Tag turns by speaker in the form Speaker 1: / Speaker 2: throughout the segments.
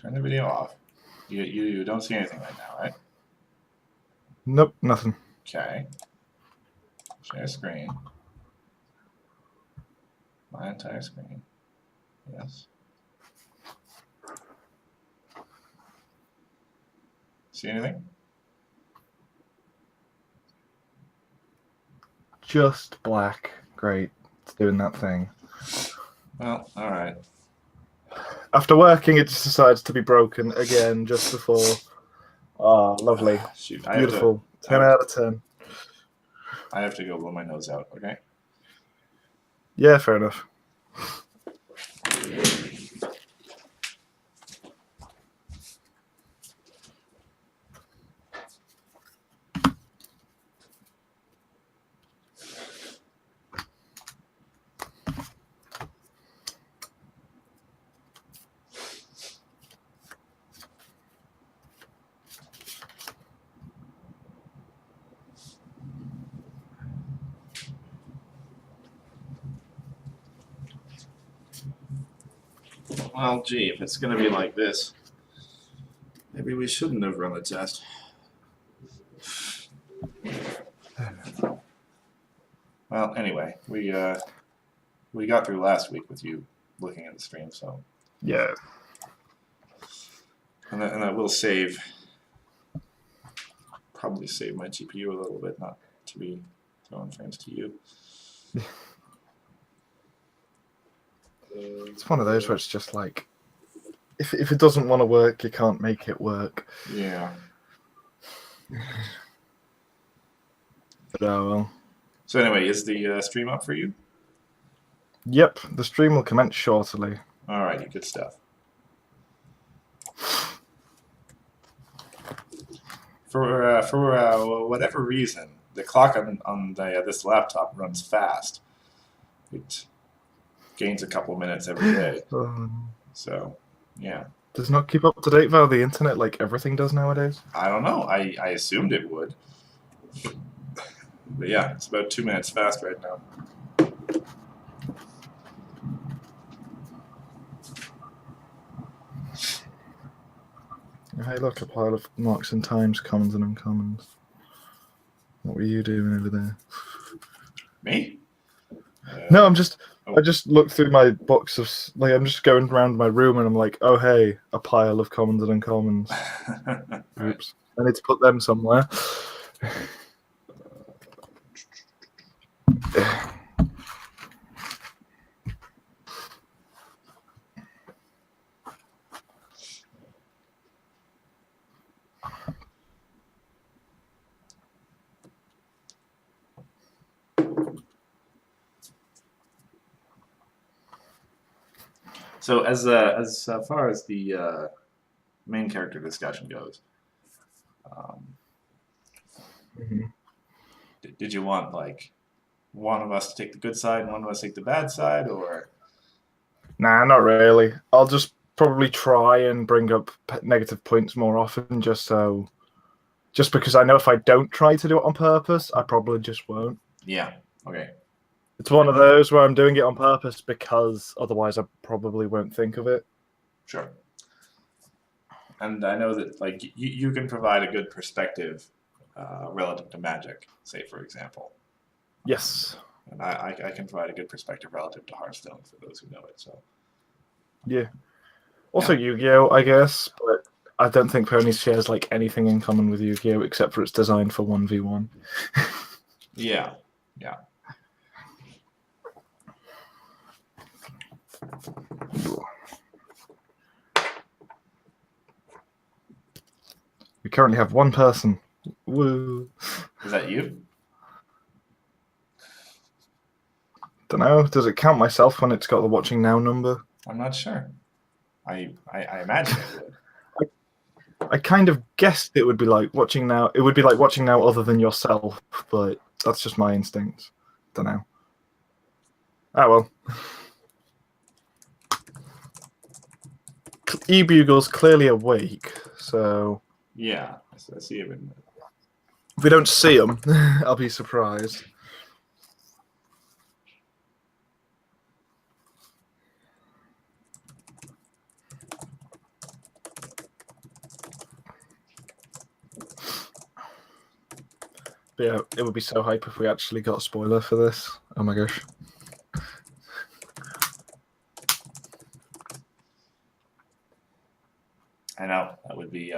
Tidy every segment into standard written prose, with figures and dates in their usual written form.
Speaker 1: Turn the video off. You don't see anything right now, right?
Speaker 2: Nope, nothing.
Speaker 1: Okay. Share screen. My entire screen. Yes. See anything?
Speaker 2: Just black. Great. It's doing that thing.
Speaker 1: Well, all right.
Speaker 2: After working, it just decides to be broken again just before. Oh, lovely.
Speaker 1: Shoot,
Speaker 2: Beautiful. 10 out of 10.
Speaker 1: I have to go blow my nose out, okay?
Speaker 2: Yeah, fair enough.
Speaker 1: Well, gee, if it's going to be like this, maybe we shouldn't have run the test. Well, anyway, we got through last week with you looking at the stream, so
Speaker 2: yeah,
Speaker 1: and that will probably save my GPU a little bit, not to be throwing frames to you.
Speaker 2: It's one of those where it's just like, if it doesn't want to work, you can't make it work.
Speaker 1: Yeah.
Speaker 2: But oh well.
Speaker 1: So anyway, is the stream up for you?
Speaker 2: Yep, the stream will commence shortly.
Speaker 1: Alrighty, good stuff. For whatever reason, the clock on this laptop runs fast. It gains a couple minutes every day. So, yeah.
Speaker 2: Does not keep up to date via the internet like everything does nowadays?
Speaker 1: I don't know. I assumed it would. But yeah, it's about 2 minutes fast right now.
Speaker 2: Hey, look, a pile of marks and times, commons and uncommons. What were you doing over there?
Speaker 1: Me?
Speaker 2: No, I just looked through my box of, like, I'm just going around my room and I'm like, oh, hey, a pile of commons and uncommons.
Speaker 1: Right.
Speaker 2: Oops. I need to put them somewhere.
Speaker 1: So as far as the main character discussion goes, did you want like one of us to take the good side and one of us take the bad side, or?
Speaker 2: Nah, not really. I'll just probably try and bring up negative points more often, just because I know if I don't try to do it on purpose, I probably just won't.
Speaker 1: Yeah. Okay.
Speaker 2: It's one of those where I'm doing it on purpose because otherwise I probably won't think of it.
Speaker 1: Sure. And I know that like you can provide a good perspective relative to magic, say for example.
Speaker 2: Yes.
Speaker 1: And I can provide a good perspective relative to Hearthstone for those who know it. So.
Speaker 2: Yeah. Also Yu-Gi-Oh, I guess, but I don't think Pony shares like anything in common with Yu-Gi-Oh except for it's designed for 1v1.
Speaker 1: Yeah. Yeah.
Speaker 2: We currently have one person. Woo.
Speaker 1: Is that you?
Speaker 2: Don't know. Does it count myself when it's got the watching now number?
Speaker 1: I'm not sure. I imagine it would.
Speaker 2: I kind of guessed it would be like watching now. It would be like watching now other than yourself, but that's just my instincts. Don't know. Ah, well. E-Bugle's clearly awake, so...
Speaker 1: Yeah, I see him.
Speaker 2: If we don't see him, I'll be surprised. But yeah, it would be so hype if we actually got a spoiler for this. Oh my gosh.
Speaker 1: I know that would be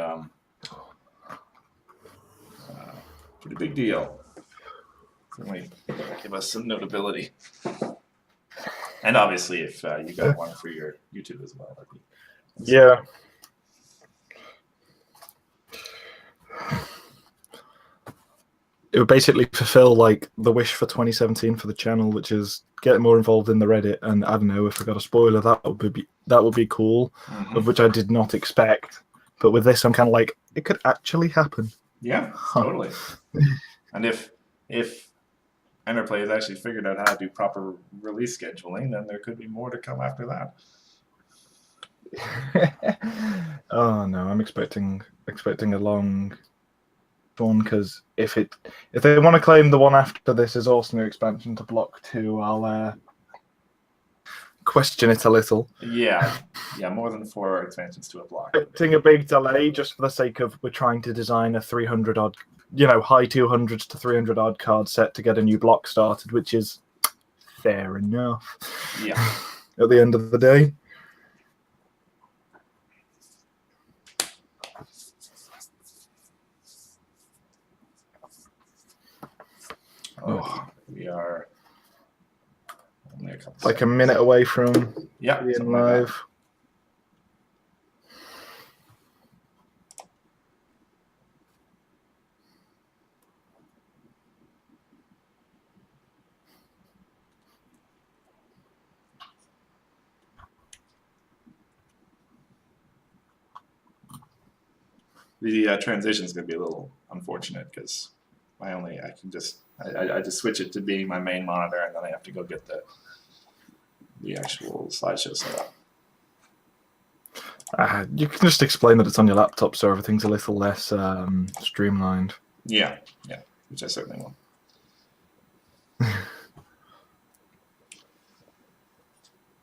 Speaker 1: pretty big deal. Certainly give us some notability. And obviously, if you got one for your YouTube as well, that'd be
Speaker 2: yeah. It would basically fulfill like the wish for 2017 for the channel, which is get more involved in the Reddit. And I don't know if I got a spoiler, that would be cool, of which I did not expect. But with this, I'm kind of like, it could actually happen.
Speaker 1: Yeah, totally. And if Enterplay has actually figured out how to do proper release scheduling, then there could be more to come after that.
Speaker 2: Oh no, I'm expecting a long one, because if they want to claim the one after this is also an expansion to Block 2, I'll question it a little.
Speaker 1: Yeah, more than 4 expansions to a block.
Speaker 2: Expecting a big delay just for the sake of we're trying to design a 300 odd, high 200s to 300 odd card set to get a new block started, which is fair enough.
Speaker 1: Yeah.
Speaker 2: At the end of the day.
Speaker 1: Oh, we are only a couple
Speaker 2: like
Speaker 1: seconds.
Speaker 2: a minute away from being live.
Speaker 1: Like the transition is going to be a little unfortunate because I just switch it to being my main monitor, and then I have to go get the actual slideshow set up.
Speaker 2: You can just explain that it's on your laptop, so everything's a little less streamlined.
Speaker 1: Yeah, which I certainly will.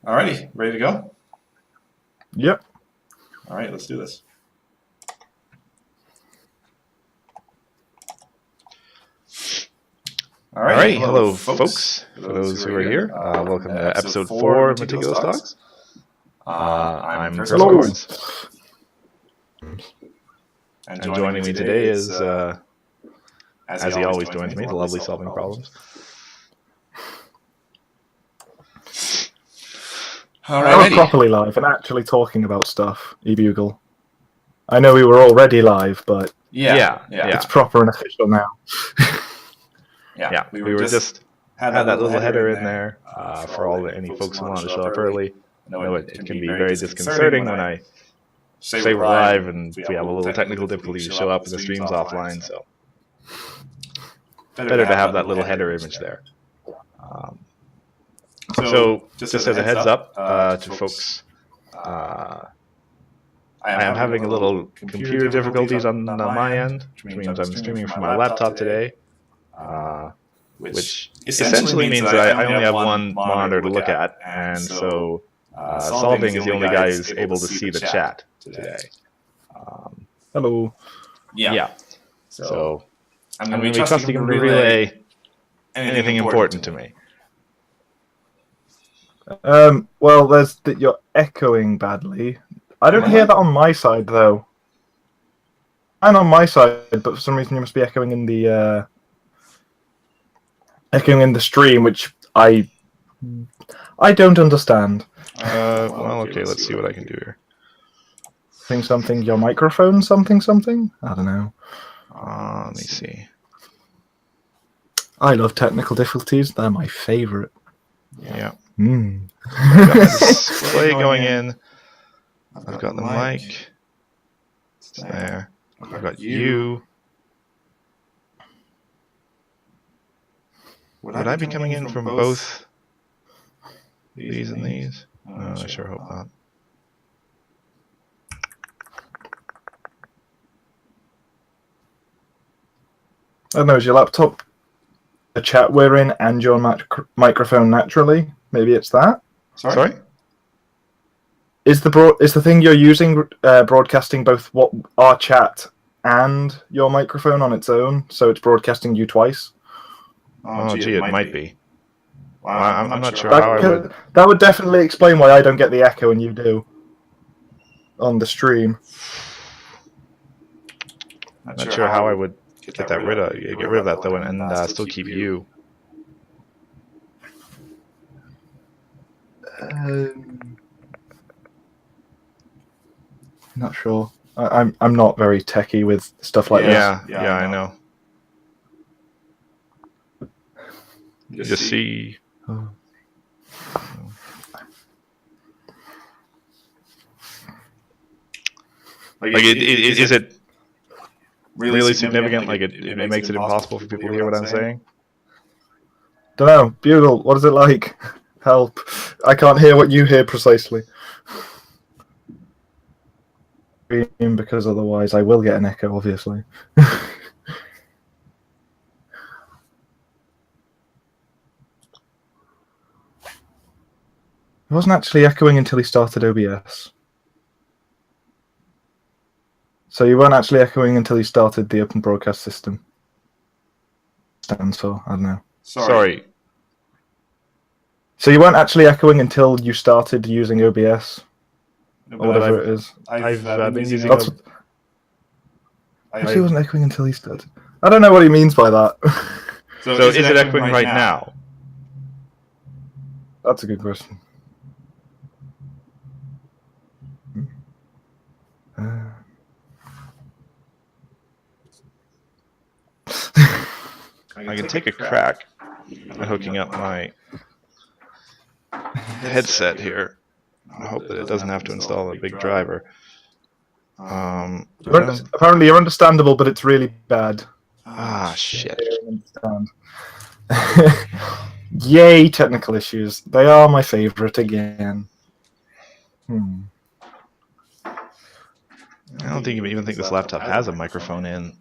Speaker 1: Alrighty, ready to go?
Speaker 2: Yep.
Speaker 1: All right, let's do this.
Speaker 3: All right, hello folks. For those who are here, welcome to episode 4 of Meticulous Talks. I'm Chris Lawrence. And joining me today is, as he always joins me, the lovely Solving Problems.
Speaker 2: We're properly live and actually talking about stuff, eBugle. I know we were already live, but
Speaker 3: yeah.
Speaker 2: It's proper and official now.
Speaker 3: Yeah, we were just had that little header in there for any folks who want to show up early. I know it can be very disconcerting when I say we're live and we have a little technical difficulty to show up and the stream's offline, so better to have that little header image there. So just as a heads up to folks, I am having a little computer difficulties on my end, which means I'm streaming from my laptop today. Which essentially means that I only have one monitor to look at, and so Solving is the only guy who's able to see the chat today.
Speaker 2: Hello.
Speaker 3: Yeah. So I'm going to be trusting him to relay anything important to me.
Speaker 2: Well, you're echoing badly. I don't hear that on my side, though. I'm on my side, but for some reason you must be echoing in the stream, which I don't understand.
Speaker 3: Well, okay, let's see what I can do here.
Speaker 2: Something, your microphone, something? I don't know.
Speaker 3: Let me see.
Speaker 2: I love technical difficulties. They're my favorite.
Speaker 3: Yeah.
Speaker 2: I've
Speaker 3: got the display going in. I've got the mic. It's there. I've got you. Would I be coming in from both these and these? No, I sure hope not.
Speaker 2: I don't know, is your laptop the chat we're in and your microphone naturally? Maybe it's that?
Speaker 3: Sorry?
Speaker 2: Is the thing you're using broadcasting both what our chat and your microphone on its own, so it's broadcasting you twice.
Speaker 3: Oh, gee, it might be.
Speaker 1: Wow,
Speaker 3: I'm not sure how I would...
Speaker 2: That would definitely explain why I don't get the echo and you do on the stream.
Speaker 3: Not sure how I would get rid of that though, and still keep you.
Speaker 2: Not sure. I'm not very techie with stuff like
Speaker 3: this. Yeah, I know. Just see.
Speaker 2: Oh.
Speaker 3: Is it really significant? Like it makes it impossible for people to hear what I'm saying?
Speaker 2: Don't know. Bugle, what is it like? Help. I can't hear what you hear precisely. Because otherwise I will get an echo, obviously. It wasn't actually echoing until he started OBS. So you weren't actually echoing until you started the open broadcast system. Stands for, I don't know.
Speaker 3: Sorry.
Speaker 2: So you weren't actually echoing until you started using OBS? Or whatever it is.
Speaker 3: I've been using
Speaker 2: it. He wasn't echoing until he started. I don't know what he means by that.
Speaker 3: So is it echoing right now?
Speaker 2: That's a good question.
Speaker 3: I can take a crack at hooking up my headset here. I hope that it doesn't have to install a big driver.
Speaker 2: Apparently you're understandable, but it's really bad.
Speaker 3: Ah, shit.
Speaker 2: Yay, technical issues. They are my favorite again.
Speaker 3: I don't even think this laptop has a microphone in.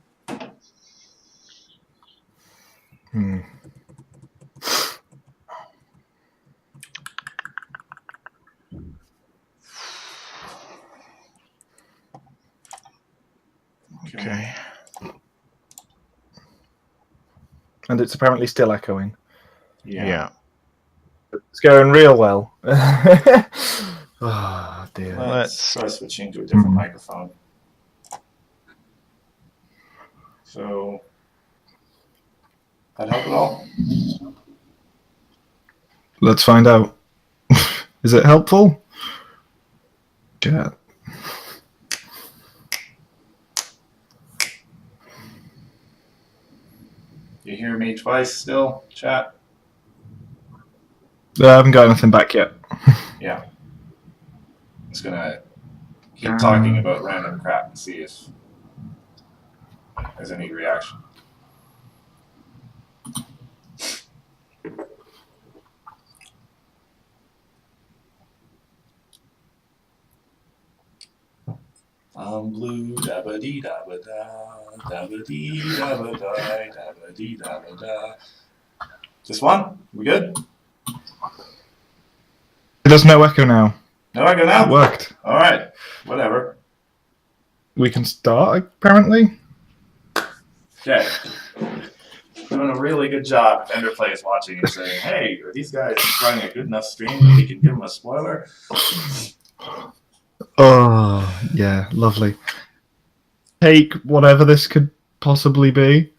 Speaker 3: Okay.
Speaker 2: And it's apparently still echoing.
Speaker 3: Yeah.
Speaker 2: It's going real well. Oh, dear.
Speaker 1: Let's try switching to a different microphone. So, that help at all?
Speaker 2: Let's find out. Is it helpful? Chat.
Speaker 1: You hear me twice still, chat?
Speaker 2: I haven't got anything back yet.
Speaker 1: Yeah. I'm just gonna keep talking about random crap and see if there's any reaction. I'm blue, dabba dee dabba da, dabba dee dabba da, dabba dee dabba da. Just one? We good?
Speaker 2: There's no echo now.
Speaker 1: No echo now?
Speaker 2: It worked.
Speaker 1: Alright, whatever.
Speaker 2: We can start, apparently.
Speaker 1: Okay. Doing a really good job if Enderplay is watching and saying, hey, are these guys running a good enough stream that we can give them a spoiler?
Speaker 2: Oh, yeah, lovely. Take whatever this could possibly be.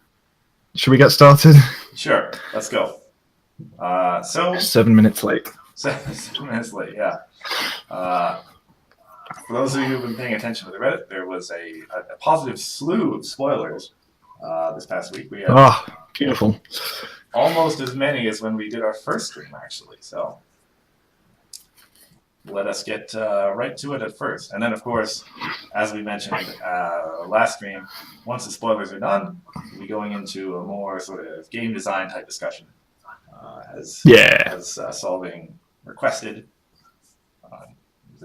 Speaker 2: Should we get started?
Speaker 1: Sure, let's go.
Speaker 2: 7 minutes late.
Speaker 1: 7 minutes late, yeah. For those of you who've been paying attention to the Reddit, there was a positive slew of spoilers this past week. We had
Speaker 2: beautiful.
Speaker 1: Almost as many as when we did our first stream, actually. So let us get right to it at first. And then, of course, as we mentioned last stream, once the spoilers are done, we'll be going into a more sort of game design type discussion. As Solving requested.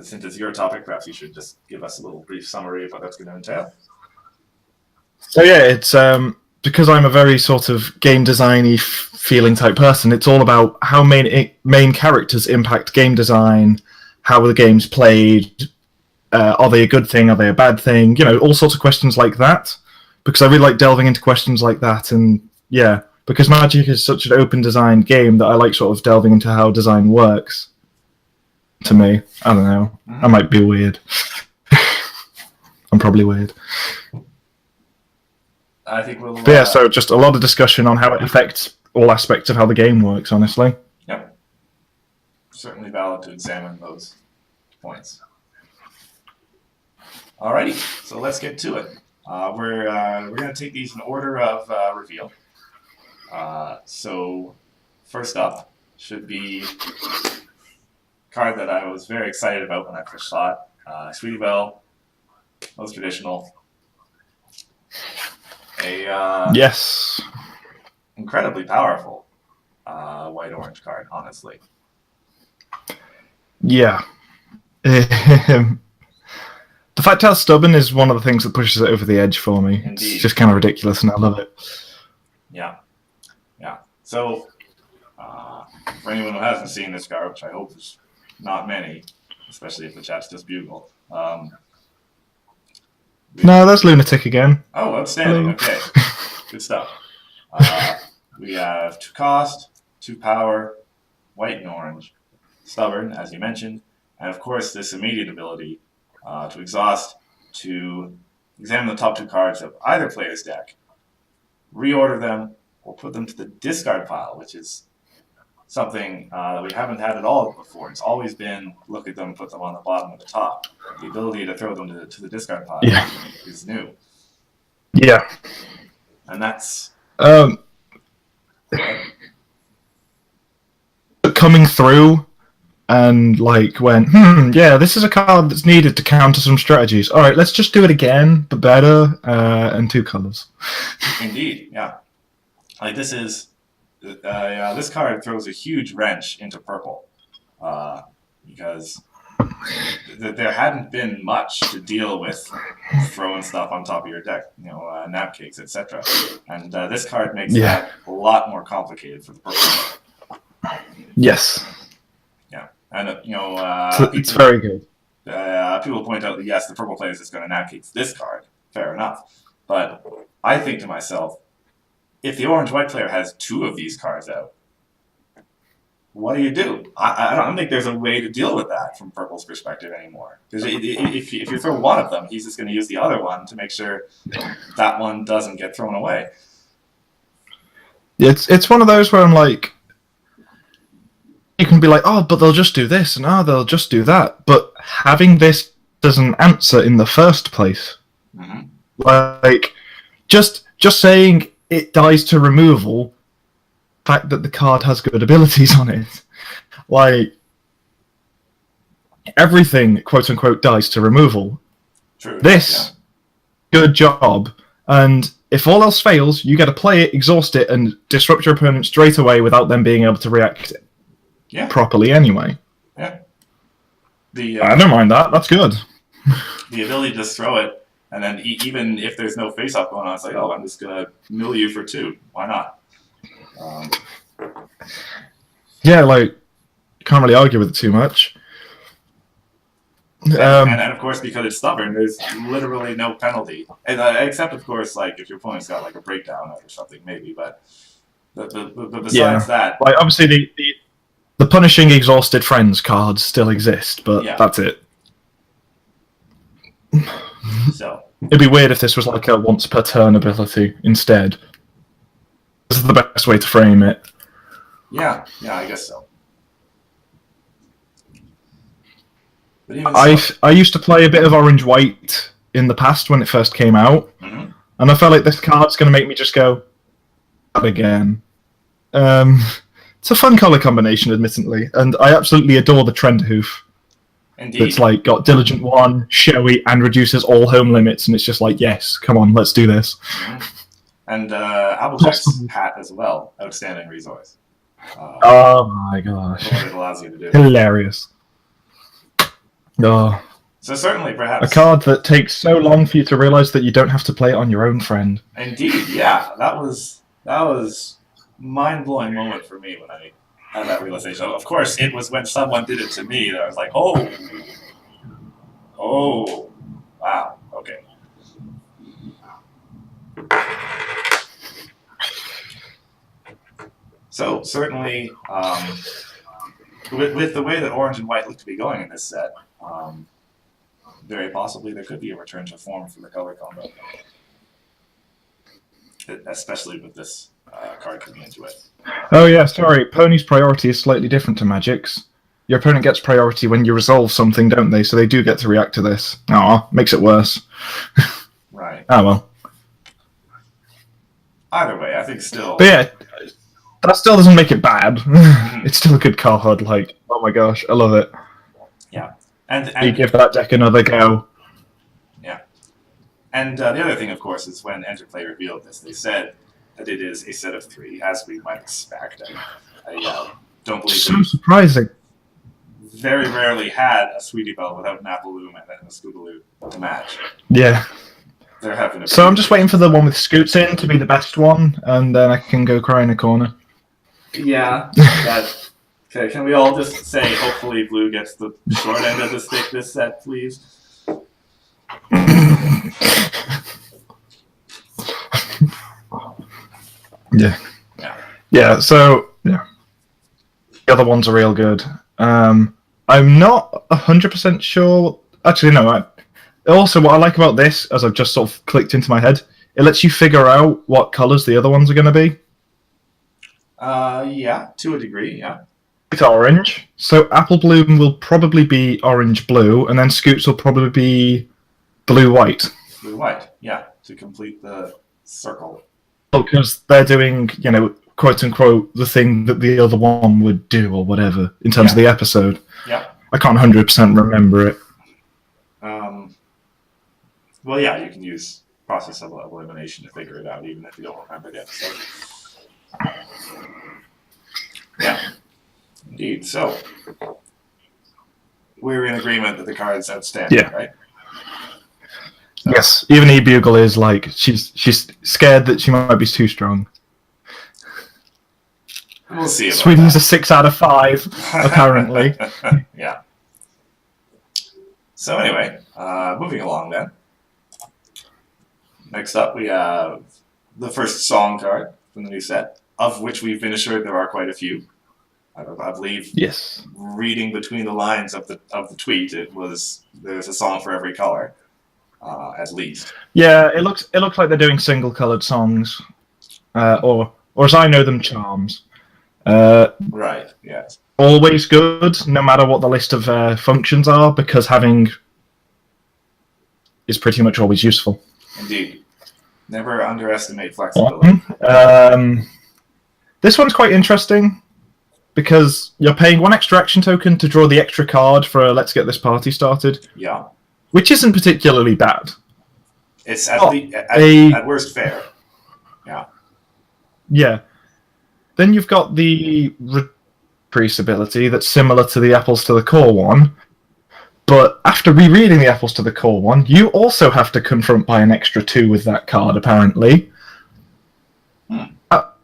Speaker 1: Since it's your topic, perhaps you should just give us a little brief summary of what that's going to entail.
Speaker 2: So yeah, it's because I'm a very sort of game designy feeling type person. It's all about how main characters impact game design, how the game's played, are they a good thing, are they a bad thing? You know, all sorts of questions like that. because I really like delving into questions like that, and yeah, because Magic is such an open design game that I like sort of delving into how design works. To me, I don't know. I might be weird. I'm probably weird.
Speaker 1: I think we'll.
Speaker 2: But yeah, so just a lot of discussion on how it affects all aspects of how the game works. Honestly.
Speaker 1: Yep. Certainly valid to examine those points. Alrighty, so let's get to it. We're going to take these in order of reveal. So first up should be a card that I was very excited about when I first saw it. Sweetie Belle, most traditional.
Speaker 2: Yes.
Speaker 1: Incredibly powerful white-orange card, honestly.
Speaker 2: Yeah. The fact how stubborn is one of the things that pushes it over the edge for me.
Speaker 1: Indeed.
Speaker 2: It's just kind of ridiculous, and I love it.
Speaker 1: Yeah. So, for anyone who hasn't seen this card, which I hope is not many, especially if the chat's just Bugle.
Speaker 2: No, that's Lunatic again.
Speaker 1: Oh, outstanding. Okay. Good stuff. We have 2 cost, 2 power, white and orange, stubborn, as you mentioned, and of course this immediate ability to exhaust, to examine the top 2 cards of either player's deck, reorder them, or put them to the discard pile, which is something that we haven't had at all before. It's always been look at them, put them on the bottom or the top. The ability to throw them to the discard pile is new.
Speaker 2: Yeah.
Speaker 1: And that's...
Speaker 2: coming through and like went, yeah, this is a card that's needed to counter some strategies. All right, let's just do it again, but better, and 2 colors.
Speaker 1: Indeed, yeah. Like this is, this card throws a huge wrench into purple, because there hadn't been much to deal with throwing stuff on top of your deck, nap cakes, etc. And this card makes that a lot more complicated for the purple.
Speaker 2: Yes.
Speaker 1: Yeah, and
Speaker 2: it's very good.
Speaker 1: People point out that yes, the purple player is going to nap cakes this card. Fair enough, but I think to myself, if the orange-white player has 2 of these cards out, what do? I don't think there's a way to deal with that from purple's perspective anymore. Because if you throw one of them, he's just going to use the other one to make sure that one doesn't get thrown away.
Speaker 2: It's one of those where I'm like, you can be like, oh, but they'll just do this, and they'll just do that. But having this as an answer in the first place, like, just saying it dies to removal, the fact that the card has good abilities on it, like, everything, quote unquote, dies to removal.
Speaker 1: True.
Speaker 2: Good job. And if all else fails, you get to play it, exhaust it, and disrupt your opponent straight away without them being able to react properly anyway.
Speaker 1: Yeah.
Speaker 2: I don't mind that. That's good.
Speaker 1: The ability to just throw it, and then even if there's no face-off going on, it's like, oh, I'm just going to mill you for 2. Why not?
Speaker 2: Yeah, like, can't really argue with it too much.
Speaker 1: And of course, because it's stubborn, there's literally no penalty. And except, of course, like if your opponent's got like a breakdown or something, maybe. But besides that,
Speaker 2: like obviously the punishing exhausted friends cards still exist, but that's it.
Speaker 1: So
Speaker 2: it'd be weird if this was like a once per turn ability instead. This is the best way to frame it.
Speaker 1: Yeah, I guess so. But even
Speaker 2: I used to play a bit of orange-white in the past when it first came out, and I felt like this card's going to make me just go, that again. It's a fun colour combination, admittedly, and I absolutely adore the Trend Hoof.
Speaker 1: Indeed.
Speaker 2: It's like got Diligent 1, showy, and reduces all home limits, and it's just like, yes, come on, let's do this.
Speaker 1: And Applejack's hat as well, outstanding resource.
Speaker 2: Oh my gosh.
Speaker 1: What it allows you to do.
Speaker 2: Hilarious. Oh.
Speaker 1: So certainly, perhaps...
Speaker 2: a card that takes so long for you to realise that you don't have to play it on your own friend.
Speaker 1: Indeed, yeah. That was mind-blowing moment for me when I had that realization. Of course, it was when someone did it to me that I was like, oh, wow, okay. So certainly, with the way that orange and white look to be going in this set, very possibly there could be a return to form for the color combo, especially with this card coming into it.
Speaker 2: Oh yeah, sorry. Pony's priority is slightly different to Magic's. Your opponent gets priority when you resolve something, don't they? So they do get to react to this. Aw, makes it worse.
Speaker 1: Right.
Speaker 2: Oh well.
Speaker 1: Either way, I think still.
Speaker 2: But yeah, that still doesn't make it bad. It's still a good card. Like, oh my gosh, I love it.
Speaker 1: Yeah, and
Speaker 2: you give that deck another go.
Speaker 1: Yeah, and the other thing, of course, is when Interplay revealed this, they said that it is a set of 3, as we might expect. I don't believe.
Speaker 2: So surprising.
Speaker 1: Very rarely had a Sweetie Belle without an Applaloom and then a Scootaloo to match.
Speaker 2: Yeah.
Speaker 1: So
Speaker 2: I'm just waiting for the one with Scoots in to be the best one, and then I can go cry in a corner.
Speaker 1: Yeah. Okay, can we all just say, hopefully Blue gets the short end of the stick this set, please?
Speaker 2: Yeah. Yeah, so, yeah. The other ones are real good. I'm not 100% sure. Actually, no. Also, what I like about this, as I've just sort of clicked into my head, it lets you figure out what colours the other ones are going to be.
Speaker 1: Yeah, to a degree, yeah.
Speaker 2: It's orange. So Apple Bloom will probably be orange-blue, and then Scoots will probably be blue-white.
Speaker 1: Blue-white, yeah, to complete the circle.
Speaker 2: Because they're doing, quote-unquote, the thing that the other one would do, or whatever, in terms of the episode.
Speaker 1: Yeah.
Speaker 2: I can't 100% remember it.
Speaker 1: Well, yeah, you can use process of elimination to figure it out, even if you don't remember the episode. Yeah, indeed. So, we're in agreement that the card's outstanding, right? So.
Speaker 2: Yes, even E-Bugle is like, she's scared that she might be too strong.
Speaker 1: We'll see about
Speaker 2: Sweden's a 6 out of 5, apparently.
Speaker 1: Yeah. So anyway, moving along then. Next up, we have the first song card from the new set, of which we've been assured there are quite a few. I believe.
Speaker 2: Yes.
Speaker 1: Reading between the lines of the tweet, there's a song for every color, at least.
Speaker 2: Yeah, it looks like they're doing single-colored songs, or as I know them, charms.
Speaker 1: Right. Yes.
Speaker 2: Always good, no matter what the list of functions are, because having is pretty much always useful.
Speaker 1: Indeed. Never underestimate flexibility.
Speaker 2: This one's quite interesting, because you're paying 1 extra action token to draw the extra card for Let's Get This Party Started.
Speaker 1: Yeah.
Speaker 2: Which isn't particularly bad.
Speaker 1: It's at worst fair. Yeah.
Speaker 2: Yeah. Then you've got the Reprice ability that's similar to the Apples to the Core one. But after rereading the Apples to the Core one, you also have to confront by an extra 2 with that card, apparently.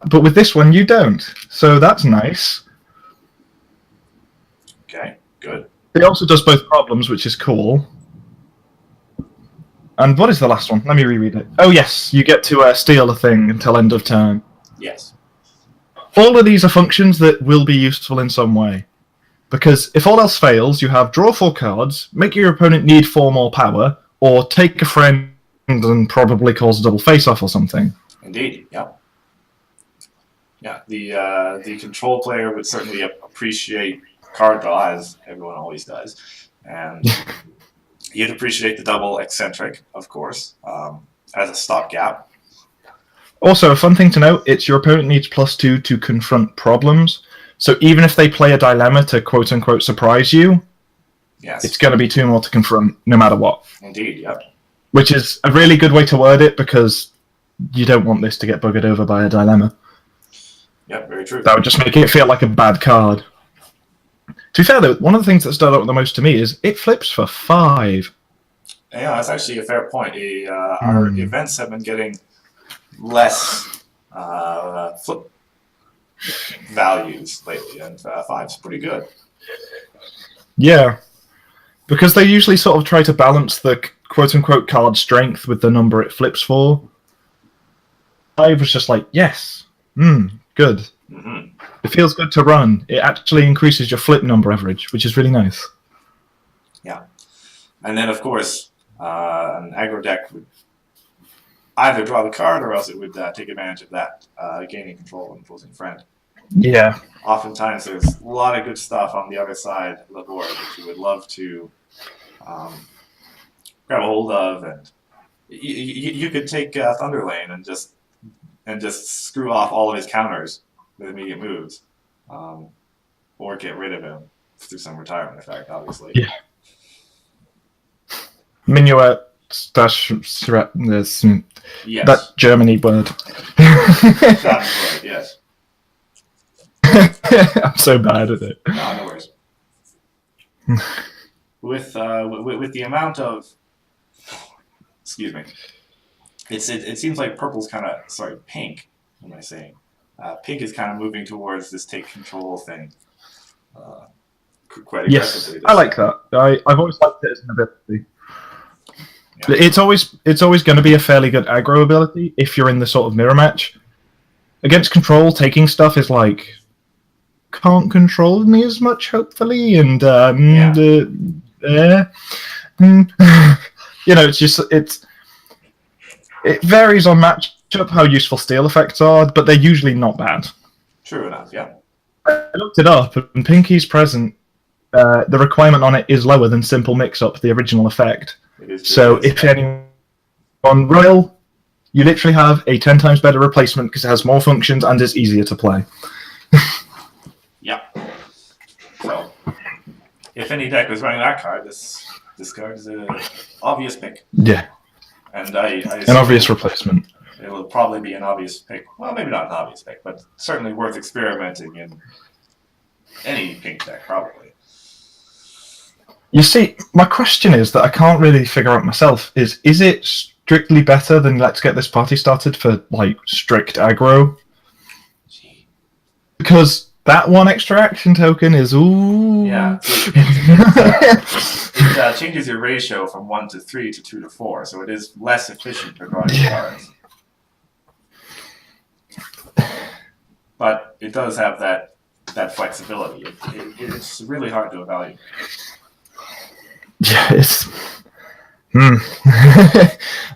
Speaker 2: But with this one, you don't. So that's nice.
Speaker 1: Okay, good.
Speaker 2: It also does both problems, which is cool. And what is the last one? Let me reread it. Oh, yes, you get to steal a thing until end of turn.
Speaker 1: Yes.
Speaker 2: All of these are functions that will be useful in some way. Because if all else fails, you have draw 4 cards, make your opponent need 4 more power, or take a friend and probably cause a double face-off or something.
Speaker 1: Indeed, yeah. Yeah, the control player would certainly appreciate card draw, as everyone always does. And you'd appreciate the double eccentric, of course, as a stopgap.
Speaker 2: Also, a fun thing to note, it's your opponent needs +2 to confront problems. So even if they play a dilemma to quote-unquote surprise you, it's going to be 2 more to confront, no matter what.
Speaker 1: Indeed, yep.
Speaker 2: Which is a really good way to word it, because you don't want this to get buggered over by a dilemma.
Speaker 1: Yep, very true.
Speaker 2: That would just make it feel like a bad card. To be fair, though, one of the things that stood out the most to me is it flips for 5.
Speaker 1: Yeah, that's actually a fair point. Our events have been getting less flip values lately, and 5's pretty good.
Speaker 2: Yeah, because they usually sort of try to balance the quote-unquote card strength with the number it flips for. 5 was just like, yes, good.
Speaker 1: Mm-hmm.
Speaker 2: It feels good to run. It actually increases your flip number average, which is really nice.
Speaker 1: Yeah. And then, of course, an aggro deck would either draw the card or else it would take advantage of that, gaining control of an opposing friend.
Speaker 2: Yeah.
Speaker 1: Oftentimes, there's a lot of good stuff on the other side of the board that you would love to grab a hold of, and you could take Thunderlane and just screw off all of his counters with immediate moves, or get rid of him through some retirement effect, obviously.
Speaker 2: Yeah. Minuet dash yes. That Germany word.
Speaker 1: That's right, yes.
Speaker 2: I'm so bad at it.
Speaker 1: No worries. With the amount of, excuse me, it seems like purple's kind of pink. What am I saying? Pink is kind of moving towards this take control thing. Quite aggressively.
Speaker 2: Yes, I like that. I've always liked it as an ability. Yeah. It's always going to be a fairly good aggro ability if you're in the sort of mirror match. Against control, taking stuff is like, can't control me as much, hopefully, and it varies on matchup how useful steal effects are, but they're usually not bad.
Speaker 1: True enough, yeah.
Speaker 2: I looked it up, and Pinky's Present, the requirement on it is lower than Simple Mix-Up, the original effect. So if anyone Royal, you literally have a 10 times better replacement because it has more functions and is easier to play.
Speaker 1: Yeah. So, if any deck was running that card, this card is an obvious pick.
Speaker 2: Yeah.
Speaker 1: And I
Speaker 2: an obvious replacement.
Speaker 1: It will probably be an obvious pick. Well, maybe not an obvious pick, but certainly worth experimenting in any pink deck, probably.
Speaker 2: You see, my question is that I can't really figure out myself is it strictly better than Let's Get This Party Started for, like, strict aggro?
Speaker 1: Gee.
Speaker 2: Because that one extra action token is, ooh...
Speaker 1: Yeah. It changes your ratio from 1 to 3 to 2 to 4, so it is less efficient for drawing cards. But it does have that flexibility. It's really hard to evaluate.
Speaker 2: Yeah, it's...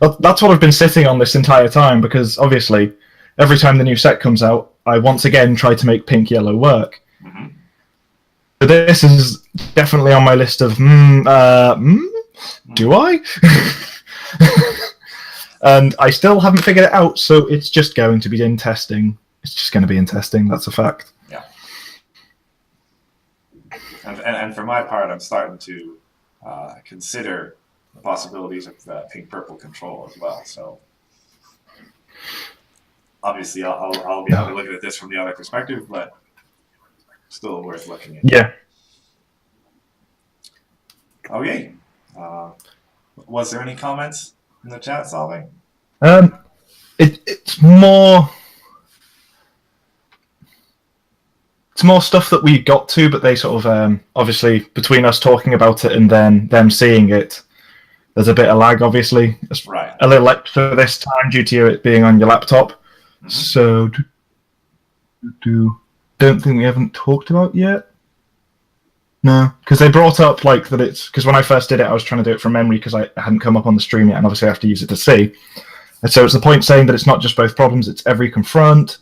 Speaker 2: That's what I've been sitting on this entire time, because obviously, every time the new set comes out, I once again try to make pink-yellow work.
Speaker 1: Mm-hmm.
Speaker 2: So this is definitely on my list of, do I? And I still haven't figured it out, so it's just going to be in testing. It's just going to be in testing, that's a fact.
Speaker 1: Yeah. And for my part, I'm starting to consider the possibilities of pink-purple control as well. So obviously, I'll be looking at this from the other perspective, but still worth looking at.
Speaker 2: Yeah.
Speaker 1: Okay. Was there any comments in the chat, Solving?
Speaker 2: It's more. It's more stuff that we got to, but they sort of, obviously, between us talking about it and then them seeing it, there's a bit of lag, obviously. It's
Speaker 1: right.
Speaker 2: A little extra this time due to it being on your laptop. Mm-hmm. So, don't think we haven't talked about yet. No, because they brought up, like, that it's... Because when I first did it, I was trying to do it from memory because I hadn't come up on the stream yet, and obviously I have to use it to see. And so it's the point saying that it's not just both problems, it's every confront.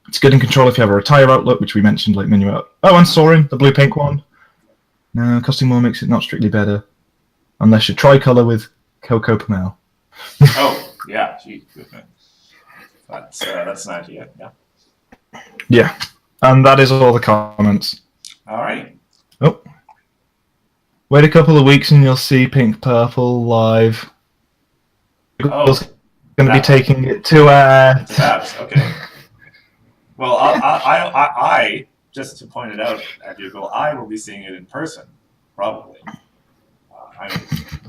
Speaker 2: It's good in control if you have a retire outlook, which we mentioned, like Minuet. Oh, and Soaring, the blue-pink one. No, costing more makes it not strictly better. Unless you're tricolor with Coco Pomel.
Speaker 1: Oh, yeah. Gee, that's an idea, yeah.
Speaker 2: Yeah. And that is all the comments.
Speaker 1: All right.
Speaker 2: Oh. Wait a couple of weeks and you'll see Pink Purple live.
Speaker 1: Oh.
Speaker 2: Going to be taking it to
Speaker 1: Tabs, okay. Well, I just to point it out at your goal, I will be seeing it in person, probably.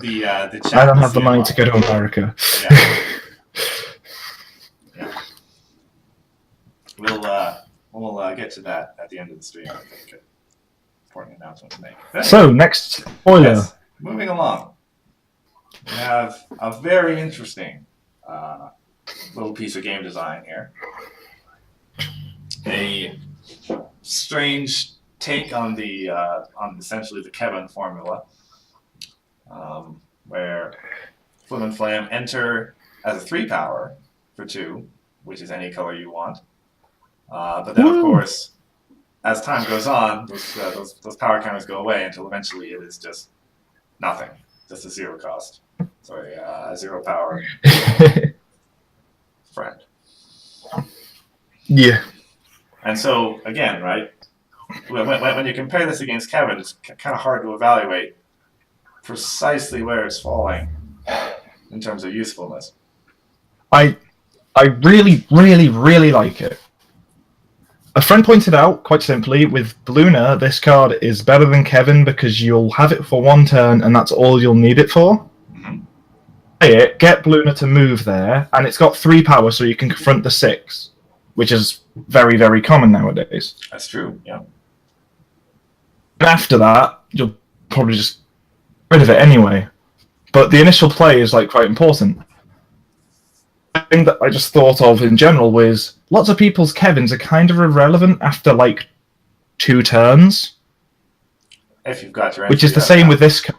Speaker 1: The chat.
Speaker 2: I don't have the money to go to America.
Speaker 1: Yeah. Yeah. We'll get to that at the end of the stream. I think important announcement to make. Anyway,
Speaker 2: so next spoiler.
Speaker 1: Yes, moving along, we have a very interesting little piece of game design here. a strange take on the on essentially the Kevin formula, where Flim and Flam enter as a 3-power for 2, which is any color you want. But then, of course, as time goes on, those power counters go away until eventually it is just nothing, just a 0 cost. Sorry, a 0 power friend.
Speaker 2: Yeah.
Speaker 1: And so, again, right, when you compare this against Kevin, it's kind of hard to evaluate precisely where it's falling in terms of usefulness.
Speaker 2: I really, really, really like it. A friend pointed out, quite simply, with Luna, this card is better than Kevin because you'll have it for 1 turn and that's all you'll need it for. Play it, get Luna to move there, and it's got 3 power so you can confront the 6, which is very, very common nowadays.
Speaker 1: That's true, yeah.
Speaker 2: And after that, you'll probably just get rid of it anyway. But the initial play is like quite important. The thing that I just thought of in general was lots of people's Kevins are kind of irrelevant after like 2 turns.
Speaker 1: If you've got your
Speaker 2: which is the same with this card.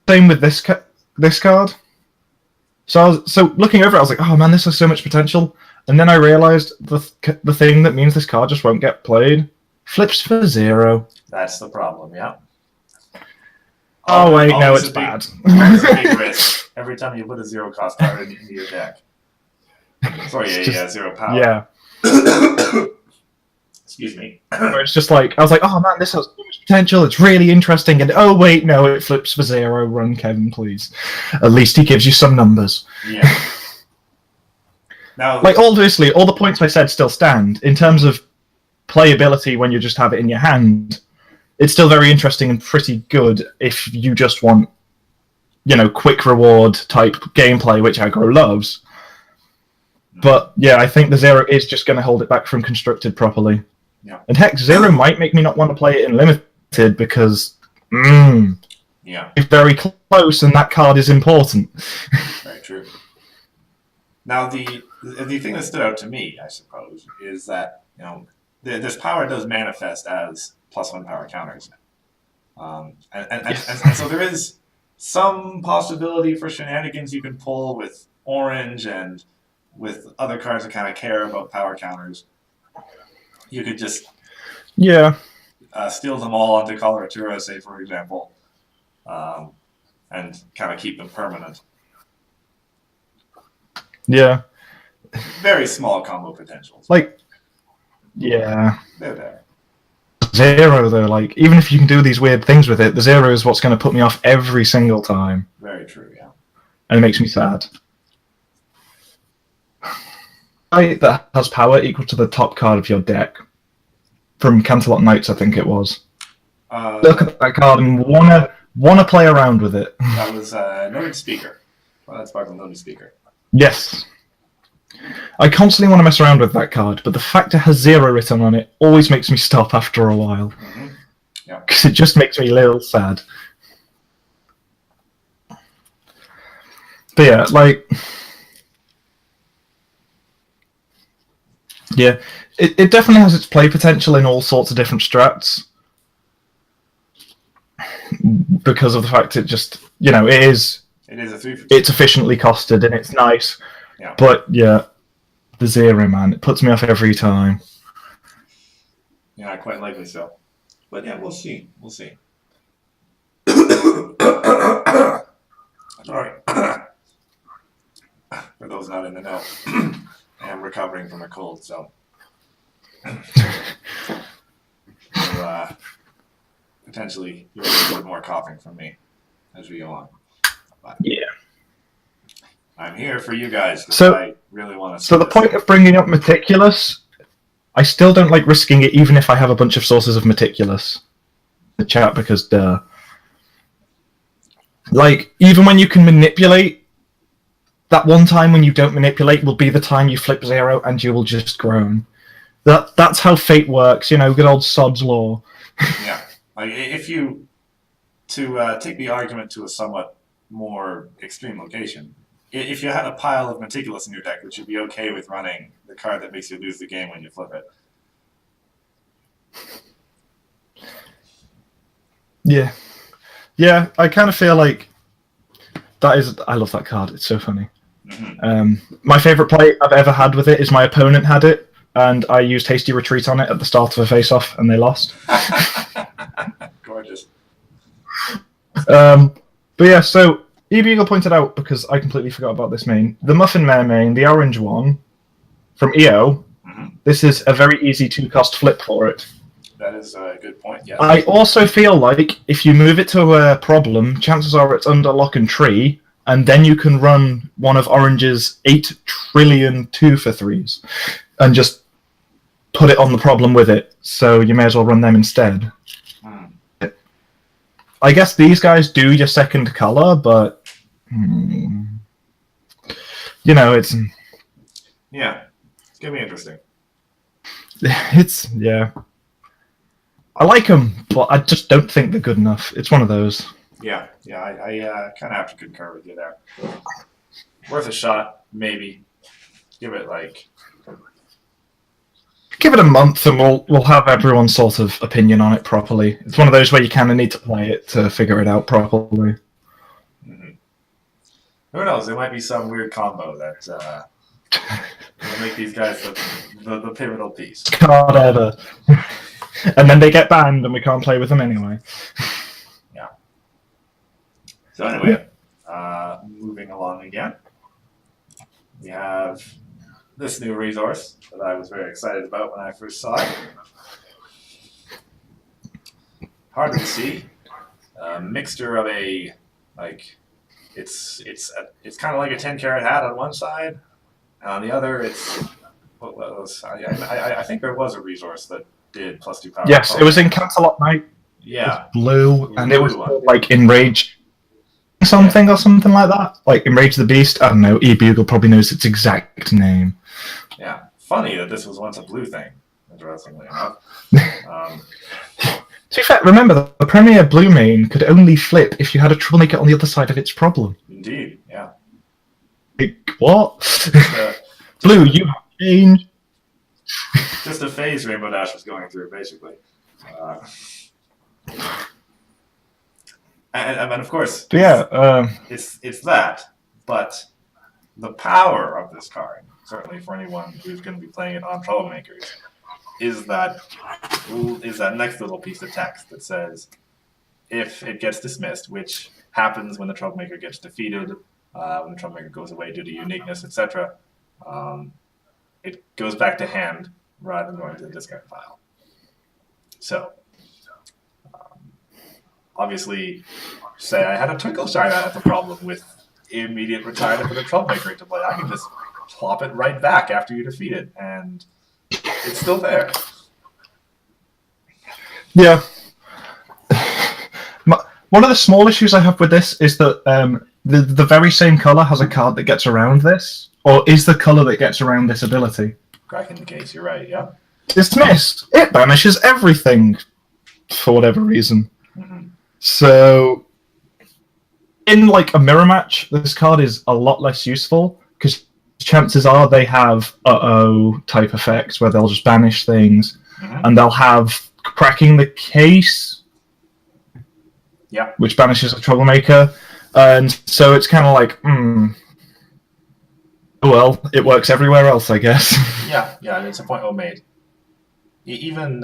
Speaker 2: Same with this card. So looking over it, I was like, oh man, this has so much potential. And then I realized the thing that means this card just won't get played flips for 0.
Speaker 1: That's the problem, yeah.
Speaker 2: Oh wait, no, it's bad.
Speaker 1: It's a big risk every time you put a 0 cost card into your deck. Sorry, a 0 power.
Speaker 2: Yeah.
Speaker 1: Excuse me.
Speaker 2: It's just like, I was like, oh man, this has so much potential, it's really interesting, and oh wait, no, it flips for 0, run Kevin, please. At least he gives you some numbers.
Speaker 1: Yeah. Now,
Speaker 2: like, obviously, all the points I said still stand. In terms of playability when you just have it in your hand, it's still very interesting and pretty good if you just want, quick reward type gameplay, which aggro loves. But yeah, I think the 0 is just going to hold it back from constructed properly.
Speaker 1: Yeah.
Speaker 2: And heck, 0 might make me not want to play it in limited because it's very close and that card is important.
Speaker 1: Very true. Now, the thing that stood out to me, I suppose, is that this power does manifest as +1 power counters. And so there is some possibility for shenanigans you can pull with orange and with other cards that kind of care about power counters. You could just steal them all onto Coloratura, say, for example, and kind of keep them permanent.
Speaker 2: Yeah.
Speaker 1: Very small combo potentials.
Speaker 2: Yeah.
Speaker 1: They're there.
Speaker 2: 0, though, even if you can do these weird things with it, the 0 is what's going to put me off every single time.
Speaker 1: Very true, yeah.
Speaker 2: And it makes me sad. That has power equal to the top card of your deck. From Canterlot Knights, I think it was. Look at that card and wanna play around with it.
Speaker 1: That was Noted Speaker. Well, that's part of the Noted Speaker.
Speaker 2: Yes. I constantly want to mess around with that card, but the fact it has 0 written on it always makes me stop after a while.
Speaker 1: Mm-hmm. Yeah. Because
Speaker 2: it just makes me a little sad. But yeah, yeah, it definitely has its play potential in all sorts of different strats. Because of the fact it just, it is
Speaker 1: a 3/4.
Speaker 2: It's efficiently costed and it's nice.
Speaker 1: Yeah.
Speaker 2: But yeah, the 0, man, it puts me off every time.
Speaker 1: Yeah, quite likely so. But yeah, we'll see. We'll see. Sorry. For those not in the know, I am recovering from a cold, so potentially you'll get a bit more coughing from me as we go on. But
Speaker 2: yeah.
Speaker 1: I'm here for you guys.
Speaker 2: So
Speaker 1: I really want to.
Speaker 2: So the point of bringing up Meticulous, I still don't like risking it, even if I have a bunch of sources of Meticulous. The chat, because duh. Even when you can manipulate, that one time when you don't manipulate will be the time you flip 0 and you will just groan. That's how fate works, good old Sod's law.
Speaker 1: Yeah, if you take the argument to a somewhat more extreme location, if you had a pile of Meticulous in your deck, would you be okay with running the card that makes you lose the game when you flip it?
Speaker 2: Yeah. Yeah, I kind of feel like that is... I love that card. It's so funny. Mm-hmm. My favourite play I've ever had with it is my opponent had it, and I used Hasty Retreat on it at the start of a face-off, and they lost.
Speaker 1: Gorgeous.
Speaker 2: But yeah, so E-Bugle pointed out, because I completely forgot about this main, the Muffin Mare main, the orange one, from EO, this is a very easy 2-cost flip for it.
Speaker 1: That is a good point, yes.
Speaker 2: I also feel like if you move it to a problem, chances are it's under lock and tree, and then you can run one of Orange's 8 trillion 2-for-3s and just put it on the problem with it, so you may as well run them instead. I guess these guys do your second color, but you know, it's...
Speaker 1: Yeah, it's going to be interesting.
Speaker 2: It's... yeah. I like them, but I just don't think they're good enough. It's one of those.
Speaker 1: Yeah, I kind of have to concur with you there. Worth a shot, maybe. Give it
Speaker 2: a month, and we'll have everyone's sort of opinion on it properly. It's one of those where you kind of need to play it to figure it out properly.
Speaker 1: Mm-hmm. Who knows? There might be some weird combo that will make these guys the pivotal piece.
Speaker 2: Card ever. And then they get banned, and we can't play with them anyway.
Speaker 1: Yeah. So anyway, moving along again, we have this new resource that I was very excited about when I first saw it. Hard to see. Mixture of a it's kind of like a 10-carat hat on one side, and on the other I think there was a resource that did +2 power.
Speaker 2: Yes, it was in Cancelot Knight.
Speaker 1: Yeah,
Speaker 2: blue, and it was like Enrage something or something like that. Like Enrage the Beast. I don't know. E-Bugle probably knows its exact name.
Speaker 1: Yeah, funny that this was once a blue thing. Interestingly enough.
Speaker 2: To be fair, remember the Premier Blue main could only flip if you had a Troublemaker on the other side of its problem.
Speaker 1: Indeed, yeah.
Speaker 2: Like, what? Blue, you have changed.
Speaker 1: Just a phase Rainbow Dash was going through, basically. And of course, it's that, but the power of this card, certainly for anyone who's going to be playing it on Troublemakers, is that next little piece of text that says, if it gets dismissed, which happens when the Troublemaker gets defeated, when the Troublemaker goes away due to uniqueness, etc., it goes back to hand rather than going to the discard pile. So, obviously, say I had a Twinkle Shine, I have the problem with immediate retirement for the Troublemaker to play. I can just plop it right back after you defeat it, and it's still there.
Speaker 2: Yeah. One of the small issues I have with this is that the very same colour has a card that gets around this, or is the colour that gets around this ability.
Speaker 1: Cracking the case, you're right, yeah.
Speaker 2: Dismiss! It banishes everything, for whatever reason. Mm-hmm. So, in like a mirror match, this card is a lot less useful, because chances are they have type effects where they'll just banish things, and they'll have cracking the case, which banishes a Troublemaker, and so it's kind of like, well, it works everywhere else, I guess.
Speaker 1: Yeah, it's a point well made. Even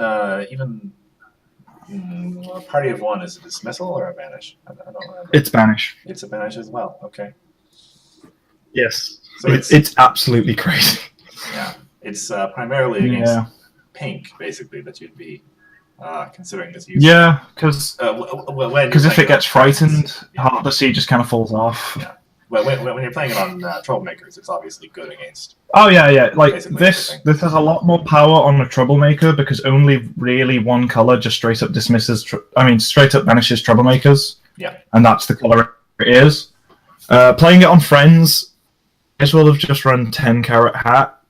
Speaker 1: Party of One, is a dismissal or a banish? I don't remember.
Speaker 2: It's banish.
Speaker 1: It's a banish as well. Okay.
Speaker 2: Yes. So it's absolutely crazy.
Speaker 1: Yeah, it's primarily against pink, basically, that you'd be considering this use.
Speaker 2: Yeah, because if it gets frightened, Heart the Sea just kind of falls off.
Speaker 1: Yeah. Well, when you're playing it on Troublemakers, it's obviously good against.
Speaker 2: Oh yeah. Like this has a lot more power on a Troublemaker because only really one color just straight up straight up banishes Troublemakers.
Speaker 1: Yeah.
Speaker 2: And that's the color it is. Playing it on Friends, as well have just run 10-carat hat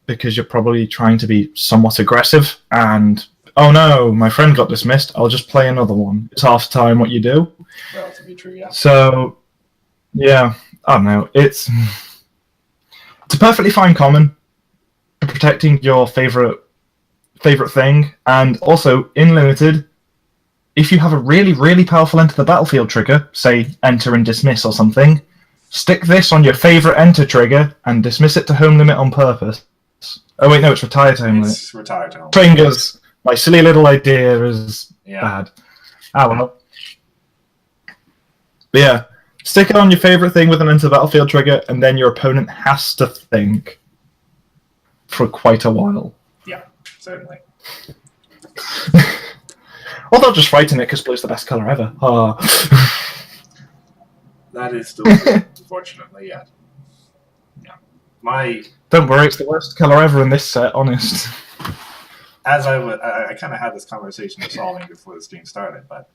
Speaker 2: because you're probably trying to be somewhat aggressive. And oh no, my friend got dismissed. I'll just play another one. It's half the time what you do.
Speaker 1: Relatively true, yeah.
Speaker 2: So. Yeah, I don't know. It's a perfectly fine common for protecting your favorite thing, and also in limited, if you have a really, really powerful enter the battlefield trigger, say enter and dismiss or something, stick this on your favorite enter trigger and dismiss it to home limit on purpose. Oh wait, no, it's retired to home limit.
Speaker 1: It's retired to home limit.
Speaker 2: Fingers. My silly little idea is bad. Ah well. But yeah, stick it on your favorite thing with an enter the battlefield trigger, and then your opponent has to think for quite a while.
Speaker 1: Yeah, certainly.
Speaker 2: Or they'll just frighten it because blue's the best colour ever.
Speaker 1: That is still true, unfortunately, yeah.
Speaker 2: Don't worry, it's the worst colour ever in this set, honest.
Speaker 1: As I kind of had this conversation with Solving before the stream started, but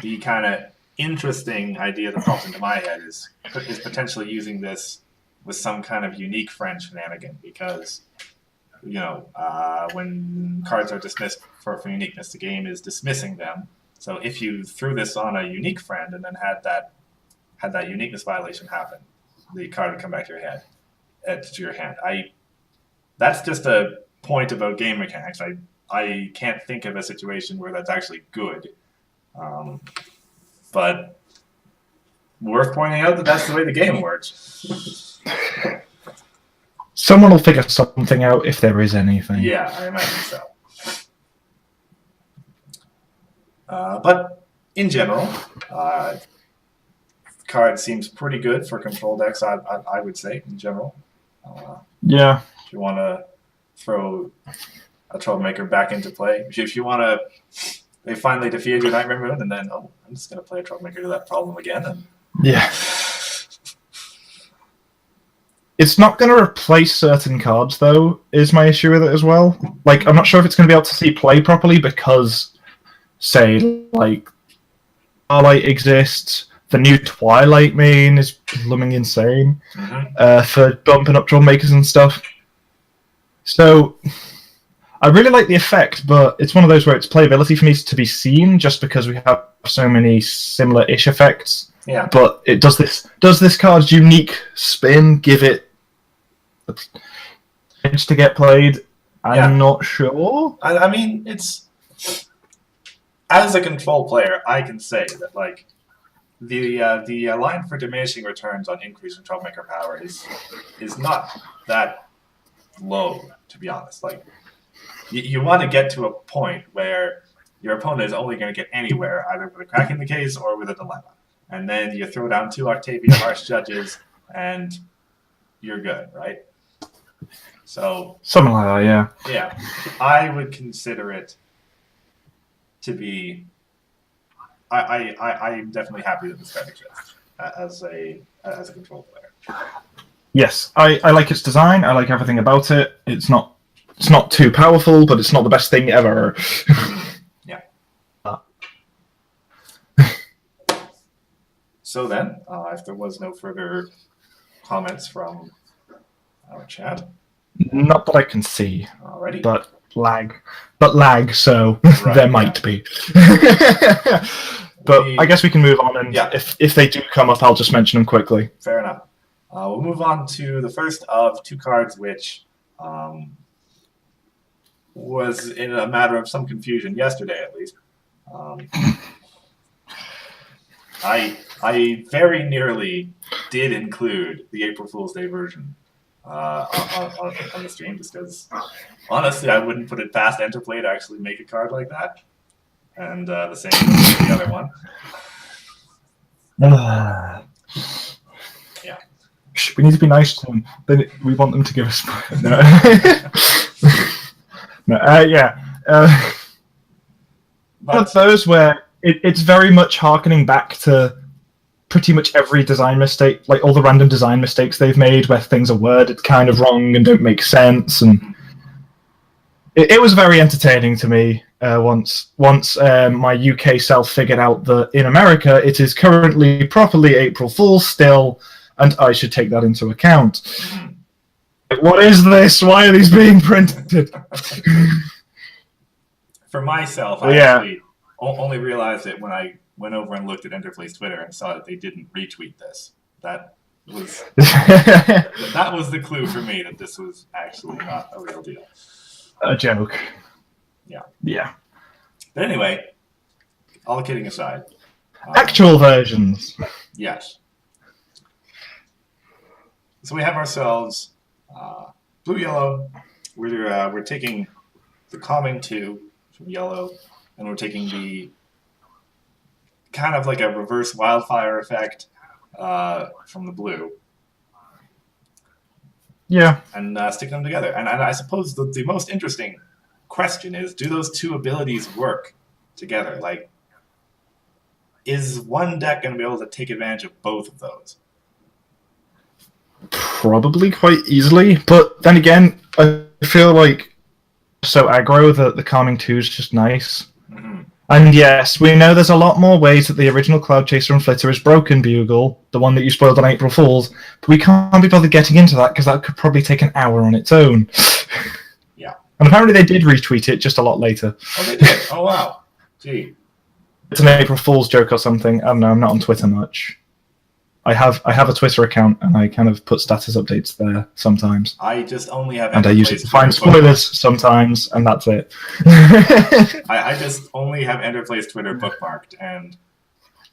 Speaker 1: the kind of interesting idea that pops into my head is potentially using this with some kind of unique friend shenanigan, because when cards are dismissed for uniqueness, the game is dismissing them. So if you threw this on a unique friend and then had that uniqueness violation happen, the card would come back to your hand. That's just a point about game mechanics. I can't think of a situation where that's actually good, but worth pointing out that that's the way the game works.
Speaker 2: Someone will figure something out if there is anything.
Speaker 1: Yeah, I imagine so. But in general, card seems pretty good for control decks, I would say, in general.
Speaker 2: Yeah.
Speaker 1: If you want to throw a Troublemaker back into play, if you want to, they finally defeated your Nightmare Moon, and then, I'm just going to play a Troublemaker to that problem again. And
Speaker 2: yeah. It's not going to replace certain cards, though, is my issue with it as well. Like, I'm not sure if it's going to be able to see play properly because, say, like, Starlight exists. The new Twilight main is blooming insane for bumping up Trollmakers and stuff. So, I really like the effect, but it's one of those where its playability for me is to be seen just because we have so many similar-ish effects.
Speaker 1: Yeah.
Speaker 2: But it does this card's unique spin give it a chance to get played? I'm not sure.
Speaker 1: I mean, it's... As a control player, I can say that, like, the line for diminishing returns on increasing Troublemaker power is not that low, to be honest. Like, you want to get to a point where your opponent is only going to get anywhere, either with a crack in the case or with a dilemma. And then you throw down 2 Octavia Harsh Judges, and you're good, right? So
Speaker 2: something like that, yeah.
Speaker 1: Yeah, I would consider it to be. I'm definitely happy that this card exists as a control player.
Speaker 2: Yes, I like its design. I like everything about it. It's not too powerful, but it's not the best thing ever.
Speaker 1: Yeah. So then, if there was no further comments from our chat.
Speaker 2: Not that I can see.
Speaker 1: Alrighty.
Speaker 2: But lag, so
Speaker 1: right,
Speaker 2: there might be. But I guess we can move on, and if they do come up, I'll just mention them quickly.
Speaker 1: Fair enough. We'll move on to the first of 2 cards, which was in a matter of some confusion yesterday, at least. I very nearly did include the April Fool's Day version on the stream, just because, honestly, I wouldn't put it past Enterplay to actually make a card like that. And the same with the other one. Yeah.
Speaker 2: We need to be nice to them. We want them to give us... No. But those where it's very much harkening back to pretty much every design mistake, like all the random design mistakes they've made where things are worded kind of wrong and don't make sense. And it was very entertaining to me once my UK self figured out that in America it is currently properly April Fool's still, and I should take that into account. What is this? Why are these being printed?
Speaker 1: For myself, I actually only realized it when I went over and looked at Enterplay's Twitter and saw that they didn't retweet this. That That was the clue for me that this was actually not a real deal.
Speaker 2: A joke.
Speaker 1: Yeah.
Speaker 2: Yeah.
Speaker 1: But anyway, all kidding aside.
Speaker 2: Actual versions.
Speaker 1: Yes. So we have ourselves blue, yellow. We're taking the calming 2 from yellow, and we're taking the kind of like a reverse wildfire effect from the blue.
Speaker 2: Yeah.
Speaker 1: And stick them together. And I suppose the most interesting question is, do those 2 abilities work together? Like, is one deck going to be able to take advantage of both of those?
Speaker 2: Probably quite easily. But then again, I feel like so aggro that the calming 2 is just nice.
Speaker 1: Mm-hmm.
Speaker 2: And yes, we know there's a lot more ways that the original Cloud Chaser and Flitter is broken, Bugle, the one that you spoiled on April Fool's, but we can't be bothered getting into that because that could probably take an hour on its own.
Speaker 1: Yeah.
Speaker 2: And apparently they did retweet it just a lot later.
Speaker 1: Oh, they did? Oh, wow. Gee.
Speaker 2: It's an April Fool's joke or something. I don't know, I'm not on Twitter much. I have a Twitter account and I kind of put status updates there sometimes.
Speaker 1: I just only have
Speaker 2: and I use it to find spoilers sometimes, and that's it.
Speaker 1: I just only have Enderplay's Twitter bookmarked and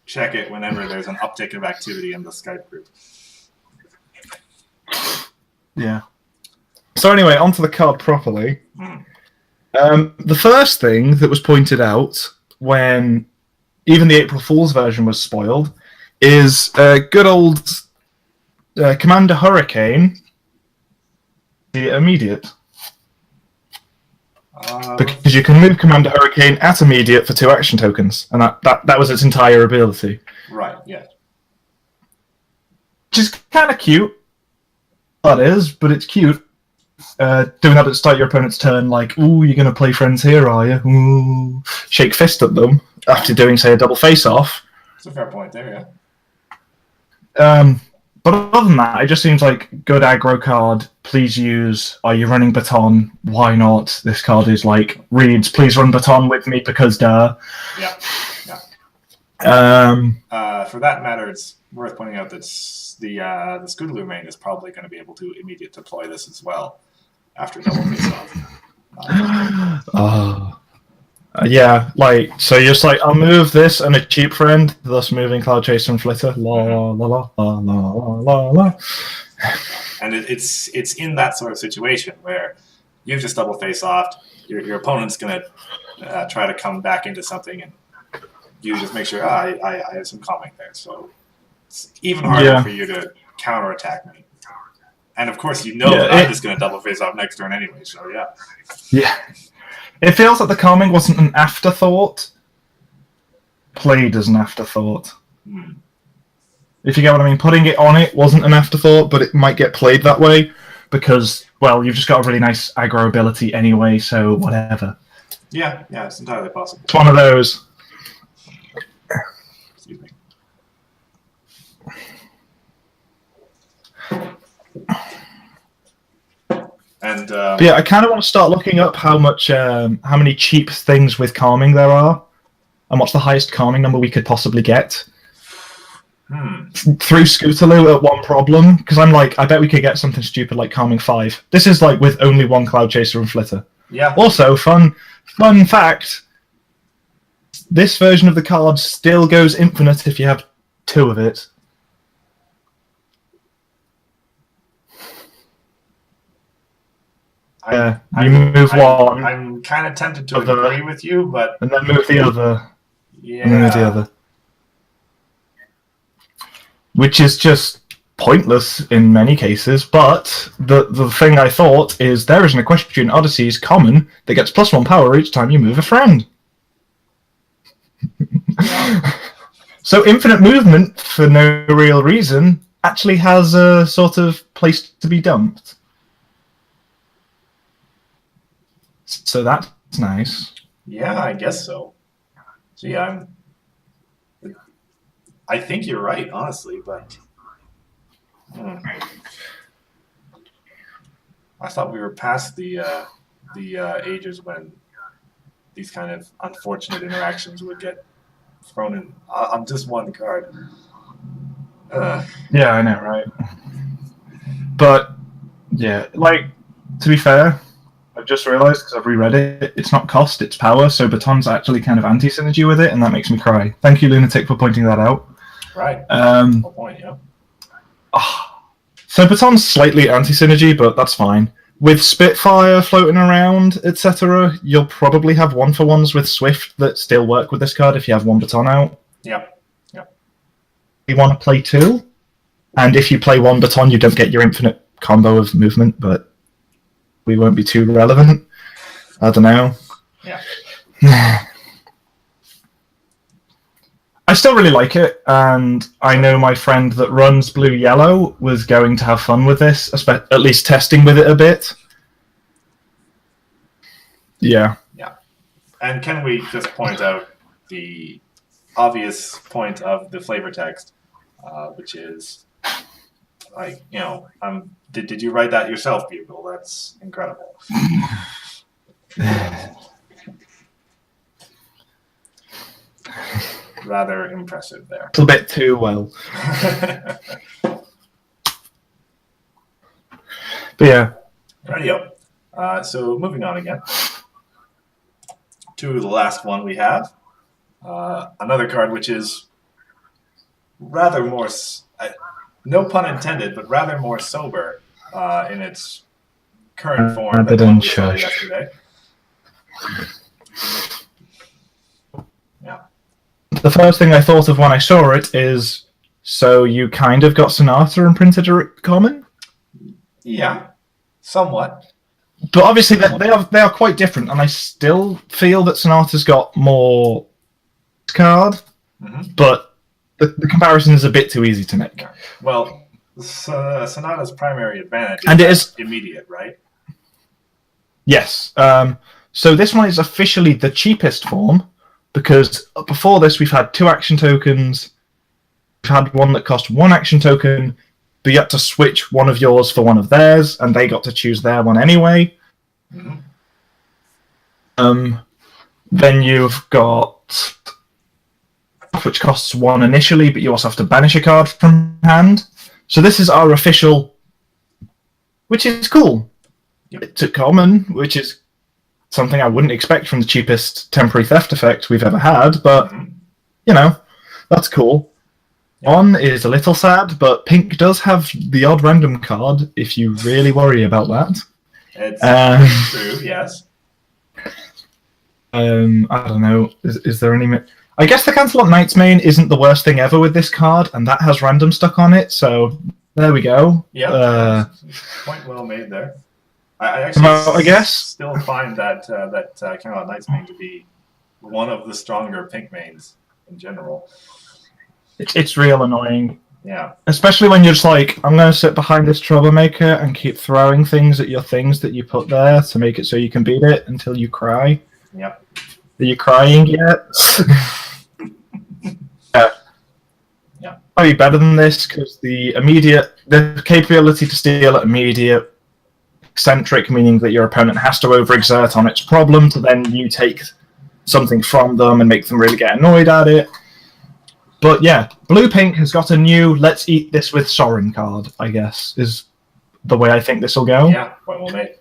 Speaker 1: check it whenever there's an uptick of activity in the Skype group.
Speaker 2: Yeah. So anyway, onto the card properly. The first thing that was pointed out when even the April Fool's version was spoiled is good old Commander Hurricane, the immediate. Because you can move Commander Hurricane at immediate for 2 action tokens, and that was its entire ability.
Speaker 1: Right, yeah.
Speaker 2: Which is kind of cute. That is, but it's cute. Doing that at the start of your opponent's turn, like, ooh, you're going to play friends here, are you? Ooh. Shake fist at them after doing, say, a double face-off.
Speaker 1: That's a fair point there, yeah.
Speaker 2: But other than that, it just seems like good aggro card. Please use. Are you running Baton? Why not? This card is like reads. Please run Baton with me because duh.
Speaker 1: Yeah. For that matter, it's worth pointing out that the Scootaloo main is probably going to be able to immediate deploy this as well after double face off.
Speaker 2: Yeah, like, so you're just like, I'll move this and a cheap friend, thus moving Cloud Chaser and Flitter. La la la la la la la.
Speaker 1: And it's in that sort of situation where you've just double face off, your opponent's going to try to come back into something, and you just make sure, I have some calming there. So it's even harder for you to counterattack me. And of course, that I'm just going to double face off next turn anyway, so yeah.
Speaker 2: Yeah. It feels like the calming wasn't an afterthought, played as an afterthought. If you get what I mean, putting it on it wasn't an afterthought, but it might get played that way because, well, you've just got a really nice aggro ability anyway, so whatever.
Speaker 1: Yeah, it's entirely possible.
Speaker 2: It's one of those.
Speaker 1: Excuse me. And
Speaker 2: yeah, I kind of want to start looking up how many cheap things with calming there are, and what's the highest calming number we could possibly get. Through Scootaloo at one problem, because I'm like, I bet we could get something stupid like calming 5. This is like with only one Cloud Chaser and Flitter.
Speaker 1: Yeah.
Speaker 2: Also, fun fact: this version of the card still goes infinite if you have 2 of it. Move one.
Speaker 1: I'm kind of tempted to agree with you, but
Speaker 2: and then move the other.
Speaker 1: Yeah.
Speaker 2: And then move the other. Which is just pointless in many cases, but the thing I thought is there is an Equestrian Odyssey's common that gets +1 power each time you move a friend. So infinite movement, for no real reason, actually has a sort of place to be dumped. So that's nice.
Speaker 1: Yeah, I guess so. So yeah, I think you're right, honestly, but I thought we were past the ages when these kind of unfortunate interactions would get thrown in on just one card.
Speaker 2: Yeah, I know, right? But yeah, like, to be fair, I've just realised because I've reread it, it's not cost, it's power. So Baton's actually kind of anti-synergy with it, and that makes me cry. Thank you, Lunatic, for pointing that out.
Speaker 1: Right.
Speaker 2: Good
Speaker 1: point, yeah.
Speaker 2: So Baton's slightly anti-synergy, but that's fine. With Spitfire floating around, etc., you'll probably have one-for-ones with Swift that still work with this card if you have one Baton out.
Speaker 1: Yep.
Speaker 2: You want to play two, and if you play one Baton, you don't get your infinite combo of movement, but we won't be too relevant. I don't know.
Speaker 1: Yeah.
Speaker 2: I still really like it, and I know my friend that runs Blue-Yellow was going to have fun with this, at least testing with it a bit. Yeah.
Speaker 1: And can we just point out the obvious point of the flavor text, which is, like, did you write that yourself, Bugle? That's incredible. Rather impressive there.
Speaker 2: A little bit too well. But yeah.
Speaker 1: Radio. So moving on again to the last one we have. Another card which is rather more, no pun intended, but rather more sober in its current form than the one we saw yesterday. Yeah.
Speaker 2: The first thing I thought of when I saw it is, so you kind of got Sonata and printed a common?
Speaker 1: Yeah, somewhat.
Speaker 2: But obviously they are quite different, and I still feel that Sonata's got more card, but the comparison is a bit too easy to make.
Speaker 1: Yeah. Well, Sonata's primary advantage is immediate, right?
Speaker 2: Yes. So this one is officially the cheapest form, because before this we've had 2 action tokens, we've had one that cost 1 action token, but you had to switch one of yours for one of theirs, and they got to choose their one anyway. Then you've got, which costs 1 initially, but you also have to banish a card from hand. So this is our official, which is cool.
Speaker 1: Yep.
Speaker 2: It's a common, which is something I wouldn't expect from the cheapest temporary theft effect we've ever had, but, that's cool. One is a little sad, but Pink does have the odd random card, if you really worry about that.
Speaker 1: It's true, yes.
Speaker 2: I don't know, is there any... I guess the Cancelot Knight's Mane isn't the worst thing ever with this card, and that has random stuck on it, so there we go.
Speaker 1: Yeah, point well made there. I actually still find that Cancelot Knight's Mane to be one of the stronger pink mains in general.
Speaker 2: It's real annoying.
Speaker 1: Yeah.
Speaker 2: Especially when you're just like, I'm going to sit behind this troublemaker and keep throwing things at your things that you put there to make it so you can beat it until you cry.
Speaker 1: Yep.
Speaker 2: Are you crying yet?
Speaker 1: Yeah.
Speaker 2: Probably better than this, because the capability to steal at immediate, eccentric, meaning that your opponent has to overexert on its problem to then you take something from them and make them really get annoyed at it. But yeah, Blue-Pink has got a new let's eat this with Sorin card, I guess, is the way I think this will go.
Speaker 1: Yeah, point well made.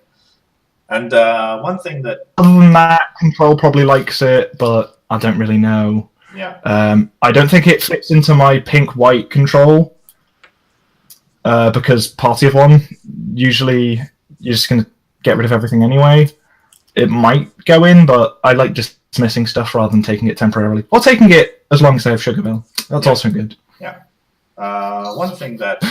Speaker 1: And one thing that...
Speaker 2: Other than that, Control probably likes it, but I don't really know.
Speaker 1: Yeah.
Speaker 2: I don't think it fits into my pink-white Control, because Party of One, usually you're just going to get rid of everything anyway. It might go in, but I like dismissing stuff rather than taking it temporarily. Or taking it as long as I have Sugar Bill. That's also good.
Speaker 1: Yeah. One thing that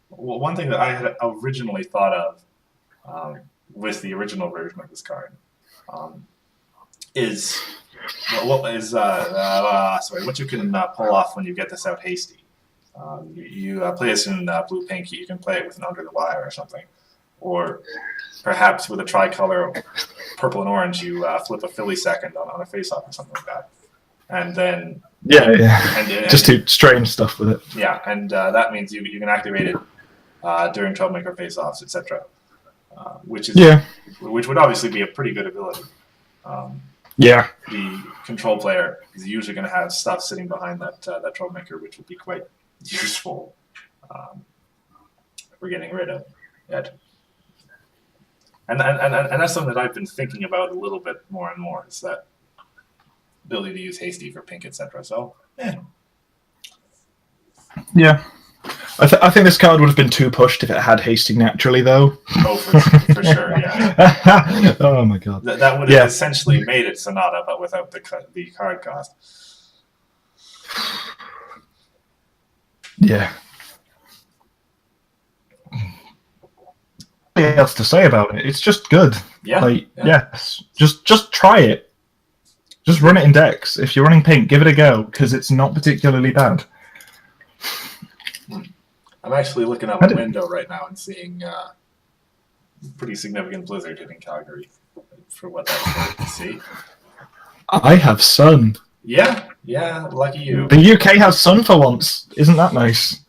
Speaker 1: I had originally thought of with the original version of this card is what you can pull off when you get this out hasty. You play this in Blue-Pink, you can play it with an Under the Wire or something. Or perhaps with a tricolor, purple and orange, you flip a Philly second on a face-off or something like that. And then... just to strange stuff with it. Yeah, and that means you can activate it during Troublemaker face-offs, etc. Which would obviously be a pretty good ability.
Speaker 2: Yeah.
Speaker 1: The control player is usually going to have stuff sitting behind that troublemaker, which would be quite useful for getting rid of it. And that's something that I've been thinking about a little bit more and more, is that ability to use hasty for pink, etc. So,
Speaker 2: yeah. I think this card would have been too pushed if it had hasty naturally, though.
Speaker 1: Oh, for sure, yeah.
Speaker 2: Oh my god.
Speaker 1: That would have essentially made it Sonata, but without the card cost.
Speaker 2: Yeah. Nothing else to say about it. It's just good.
Speaker 1: Yeah.
Speaker 2: Yes. Just try it. Just run it in decks. If you're running pink, give it a go, because it's not particularly bad.
Speaker 1: I'm actually looking out my window right now and seeing pretty significant blizzard hitting Calgary, for what that's worth to see.
Speaker 2: I have sun.
Speaker 1: Yeah, lucky you.
Speaker 2: The UK has sun for once. Isn't that nice?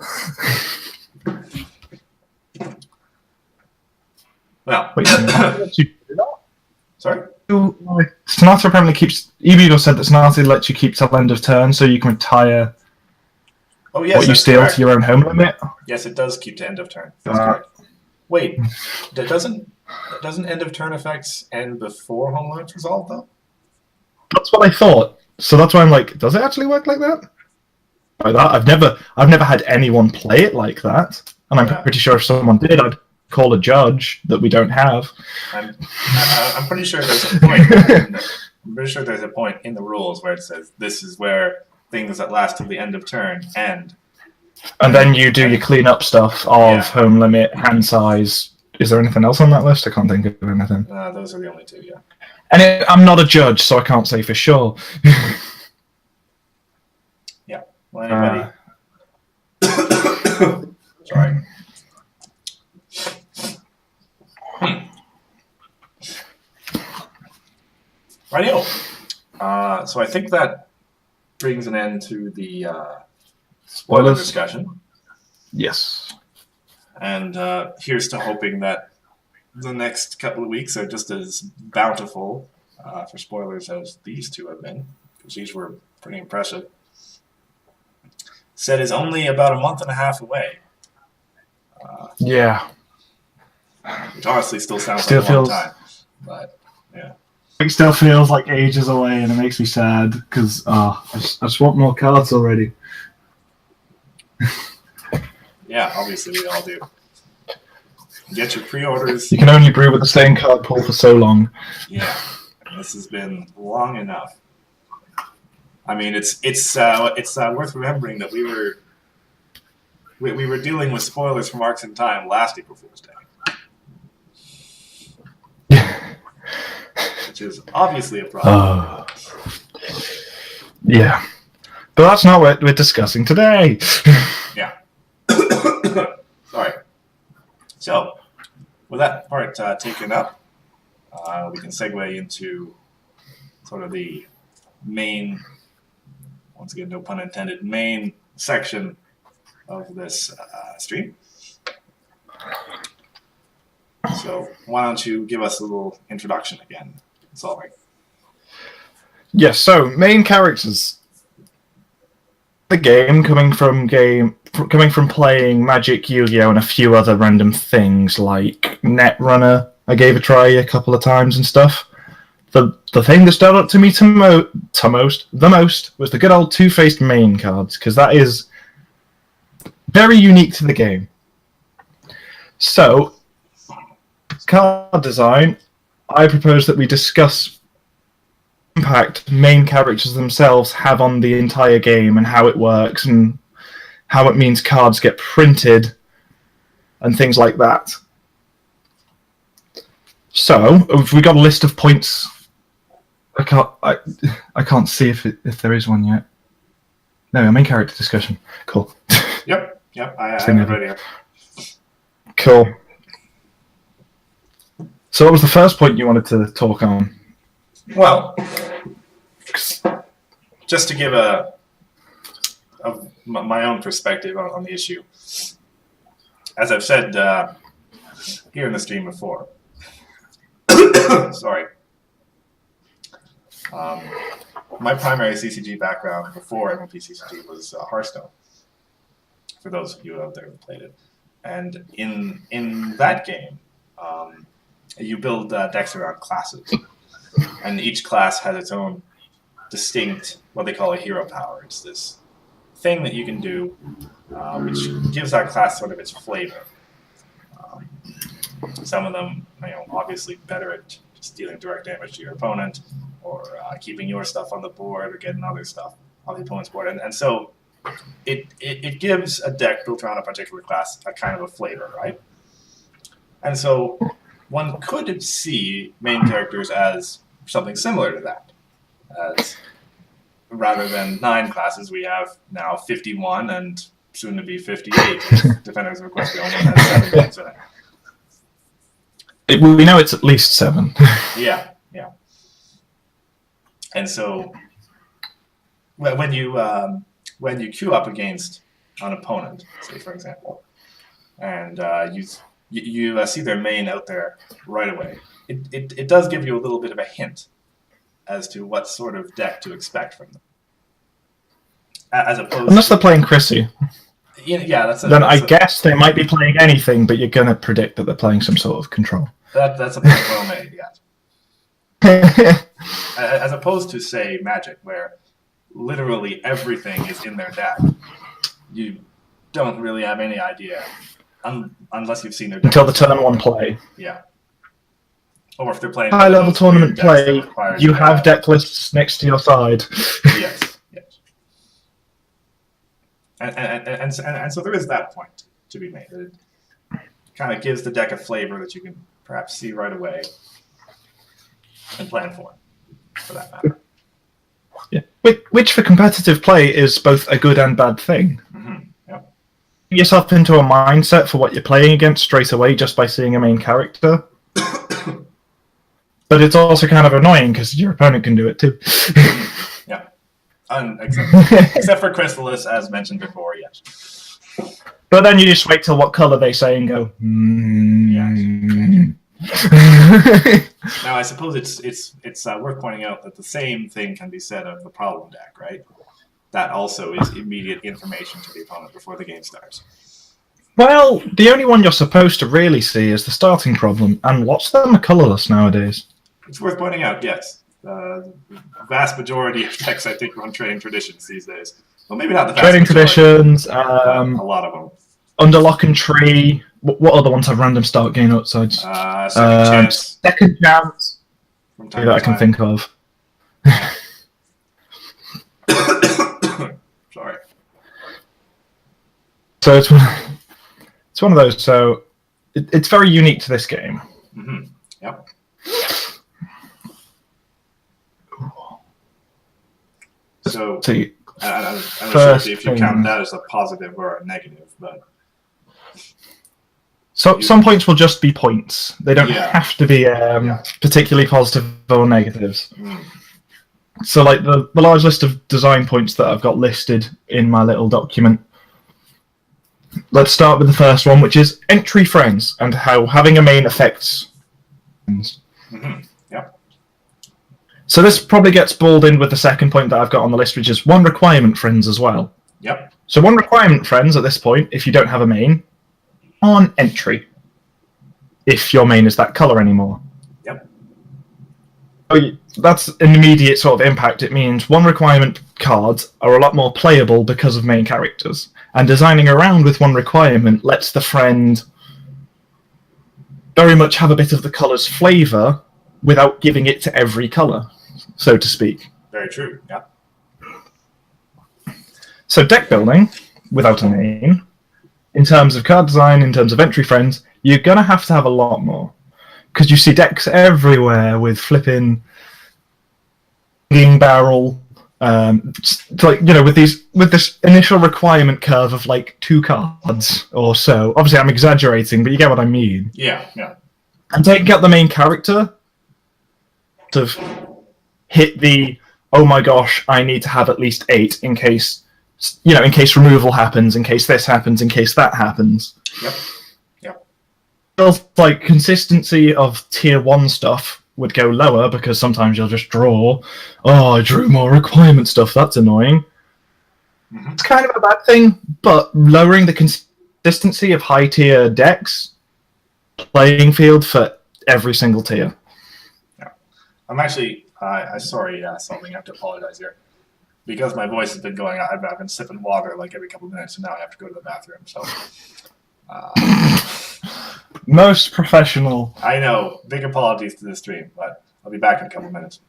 Speaker 1: Well,
Speaker 2: wait,
Speaker 1: sorry?
Speaker 2: Sonata apparently keeps... Ebugo said that Sonata lets you keep till end of turn, so you can retire what you steal to your own home limit.
Speaker 1: Yes, it does keep to end of turn. That's correct. Wait, doesn't end of turn effects end before home limits resolve, though?
Speaker 2: That's what I thought. So that's why I'm like, does it actually work like that? Like that? I've never had anyone play it like that, and I'm pretty sure if someone did, I'd call a judge that we don't have.
Speaker 1: I'm pretty sure there's a point. I'm pretty sure there's a point in the rules where it says this is where things that last till the end of turn end.
Speaker 2: And then you do your clean up stuff of home limit, hand size. Is there anything else on that list? I can't think of anything.
Speaker 1: Those are the only two, yeah.
Speaker 2: And I'm not a judge, so I can't say for sure.
Speaker 1: Yeah. Well, anybody? Sorry. Rightio. So I think that brings an end to the spoiler discussion.
Speaker 2: Yes. And
Speaker 1: here's to hoping that the next couple of weeks are just as bountiful for spoilers as these two have been, because these were pretty impressive. Set is only about a month and a half away.
Speaker 2: Yeah.
Speaker 1: Which honestly still sounds like a long time. But, yeah.
Speaker 2: It still feels like ages away, and it makes me sad, because I just want more cards already.
Speaker 1: Yeah, obviously we all do. Get your pre-orders.
Speaker 2: You can only brew with the same card pool for so long.
Speaker 1: Yeah, this has been long enough. I mean, it's worth remembering that we were dealing with spoilers from Arcs in Time last April Fool's Day, which is obviously a problem.
Speaker 2: Yeah, but that's not what we're discussing today.
Speaker 1: Yeah. Sorry. So, with that part taken up, we can segue into sort of the main, once again, no pun intended, main section of this stream. So, why don't you give us a little introduction again, Solving?
Speaker 2: Yes, so main characters. The game coming from playing Magic, Yu-Gi-Oh, and a few other random things like Netrunner. I gave a try a couple of times and stuff. The thing that stood out to me the most was the good old two-faced main cards, because that is very unique to the game. So, card design, I propose that we discuss impact main characters themselves have on the entire game and how it works and how it means cards get printed and things like that. So, have we got a list of points? I can't see if there is one yet. No, main character discussion. Cool.
Speaker 1: Yep. I have it right here.
Speaker 2: Cool. So, what was the first point you wanted to talk on?
Speaker 1: Well, just to give my own perspective on the issue, as I've said here in the stream before, sorry, My primary CCG background before MMP CCG was Hearthstone, for those of you out there who played it. And in that game, you build decks around classes. And each class has its own distinct, what they call a hero power. It's this thing that you can do, which gives that class sort of its flavor. Some of them, obviously better at just dealing direct damage to your opponent, or keeping your stuff on the board, or getting other stuff on the opponent's board. And so it gives a deck built around a particular class a kind of a flavor, right? And so one could see main characters as something similar to that. As rather than 9 classes, we have now 51 and soon to be 58. Defenders of Request only has 7 games in it.
Speaker 2: We know it's at least 7.
Speaker 1: Yeah. And so when you queue up against an opponent, say for example, and you see their main out there right away, it does give you a little bit of a hint as to what sort of deck to expect from them. As opposed
Speaker 2: unless they're playing Chrissy.
Speaker 1: Yeah,
Speaker 2: I guess they might be playing anything, but you're going to predict that they're playing some sort of control.
Speaker 1: That's a point well made, yeah. As opposed to, say, Magic, where literally everything is in their deck. You don't really have any idea unless you've seen their deck.
Speaker 2: Until the turn 1 play.
Speaker 1: Yeah. Or if they're playing
Speaker 2: high-level tournament play, you have deck lists next to your side.
Speaker 1: Yes. And so there is that point to be made. It kind of gives the deck a flavor that you can perhaps see right away and plan for that matter.
Speaker 2: Yeah, which for competitive play is both a good and bad thing.
Speaker 1: Mm-hmm. Yep.
Speaker 2: Get yourself into a mindset for what you're playing against straight away just by seeing a main character. But it's also kind of annoying because your opponent can do it too.
Speaker 1: Yeah. Except for Chrysalis, as mentioned before, yes.
Speaker 2: But then you just wait till what color they say and go,
Speaker 1: Now, I suppose it's worth pointing out that the same thing can be said of the problem deck, right? That also is immediate information to the opponent before the game starts.
Speaker 2: Well, the only one you're supposed to really see is the starting problem, and lots of them are colorless nowadays.
Speaker 1: It's worth pointing out, yes. The vast majority of decks, I think, run Trading Traditions these days. Well, maybe not the vast
Speaker 2: Trading
Speaker 1: majority.
Speaker 2: Traditions,
Speaker 1: A lot of them.
Speaker 2: Under Lock and Tree. What other ones have random start gain outsides?
Speaker 1: Second Chance.
Speaker 2: Second Chance.
Speaker 1: From time
Speaker 2: That
Speaker 1: to
Speaker 2: I can
Speaker 1: time.
Speaker 2: think of.
Speaker 1: Sorry.
Speaker 2: So it's one of those. So it's very unique to this game.
Speaker 1: Mm-hmm. Yep. So I'm not sure if you count that as a positive or a negative, but
Speaker 2: some points will just be points. They don't have to be particularly positive or negatives.
Speaker 1: Mm.
Speaker 2: So, like the large list of design points that I've got listed in my little document. Let's start with the first one, which is entry friends and how having a main affects friends.
Speaker 1: Mm-hmm. Yep.
Speaker 2: So this probably gets balled in with the second point that I've got on the list, which is one requirement friends as well.
Speaker 1: Yep.
Speaker 2: So one requirement friends at this point, if you don't have a main, on entry. If your main is that color anymore.
Speaker 1: Yep.
Speaker 2: So that's an immediate sort of impact. It means one requirement cards are a lot more playable because of main characters. And designing around with one requirement lets the friend very much have a bit of the color's flavor without giving it to every color, so to speak.
Speaker 1: Very true, yeah.
Speaker 2: So deck building, without a main, in terms of card design, in terms of entry friends, you're going to have a lot more. Because you see decks everywhere with flipping barrel, with this initial requirement curve of like 2 cards or so. Obviously, I'm exaggerating, but you get what I mean.
Speaker 1: Yeah.
Speaker 2: And taking out the main character, sort of hit the, oh my gosh, I need to have at least 8 in case removal happens, in case this happens, in case that happens.
Speaker 1: Yep.
Speaker 2: Like consistency of tier 1 stuff would go lower because sometimes you'll just draw. Oh, I drew more requirement stuff. That's annoying. Mm-hmm. It's kind of a bad thing, but lowering the consistency of high tier decks, playing field for every single tier.
Speaker 1: Yeah, I'm actually. Sorry, something. I have to apologize here because my voice has been going. I've been sipping water like every couple of minutes, and now I have to go to the bathroom. So.
Speaker 2: Most professional.
Speaker 1: I know. Big apologies to the stream, but I'll be back in a couple of minutes.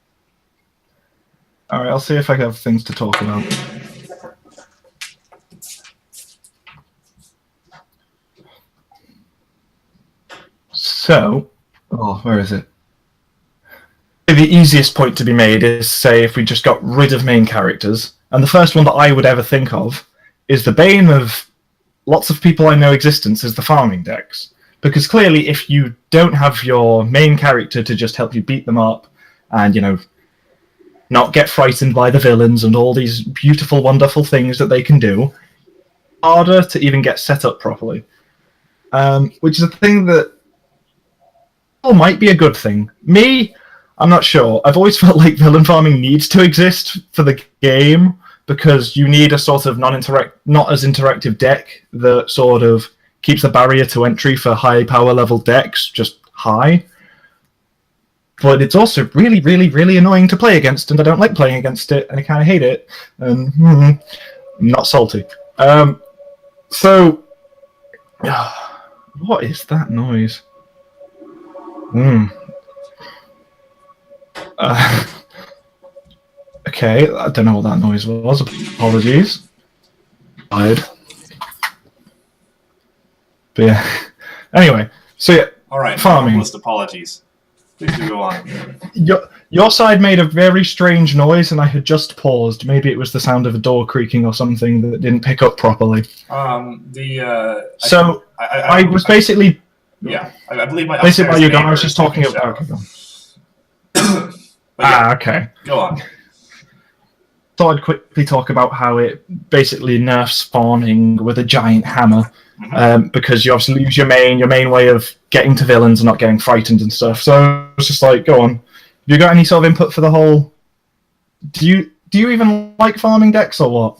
Speaker 2: All right, I'll see if I have things to talk about. So, where is it? The easiest point to be made is, say, if we just got rid of main characters, and the first one that I would ever think of is the bane of lots of people I know existence is the farming decks. Because clearly, if you don't have your main character to just help you beat them up, and, not get frightened by the villains and all these beautiful, wonderful things that they can do, harder to even get set up properly. Which is a thing that might be a good thing. Me, I'm not sure. I've always felt like villain farming needs to exist for the game because you need a sort of not as interactive deck that sort of keeps the barrier to entry for high power level decks just high. But it's also really, really, really annoying to play against, and I don't like playing against it, and I kind of hate it. And I'm not salty. So, what is that noise? Okay, I don't know what that noise was. Apologies. Tired. But yeah. Anyway, so yeah.
Speaker 1: All right.
Speaker 2: Farming.
Speaker 1: List apologies. Please do go on.
Speaker 2: Your side made a very strange noise, and I had just paused. Maybe it was the sound of a door creaking or something that didn't pick up properly. I was basically.
Speaker 1: Yeah, I believe my.
Speaker 2: Basically, while you gone, I was just talking about. Okay.
Speaker 1: Go on.
Speaker 2: Thought I'd quickly talk about how it basically nerfs farming with a giant hammer, because you obviously lose your main way of getting to villains and not getting frightened and stuff. So I was just like, go on. Have you got any sort of input for the whole? Do you even like farming decks or what?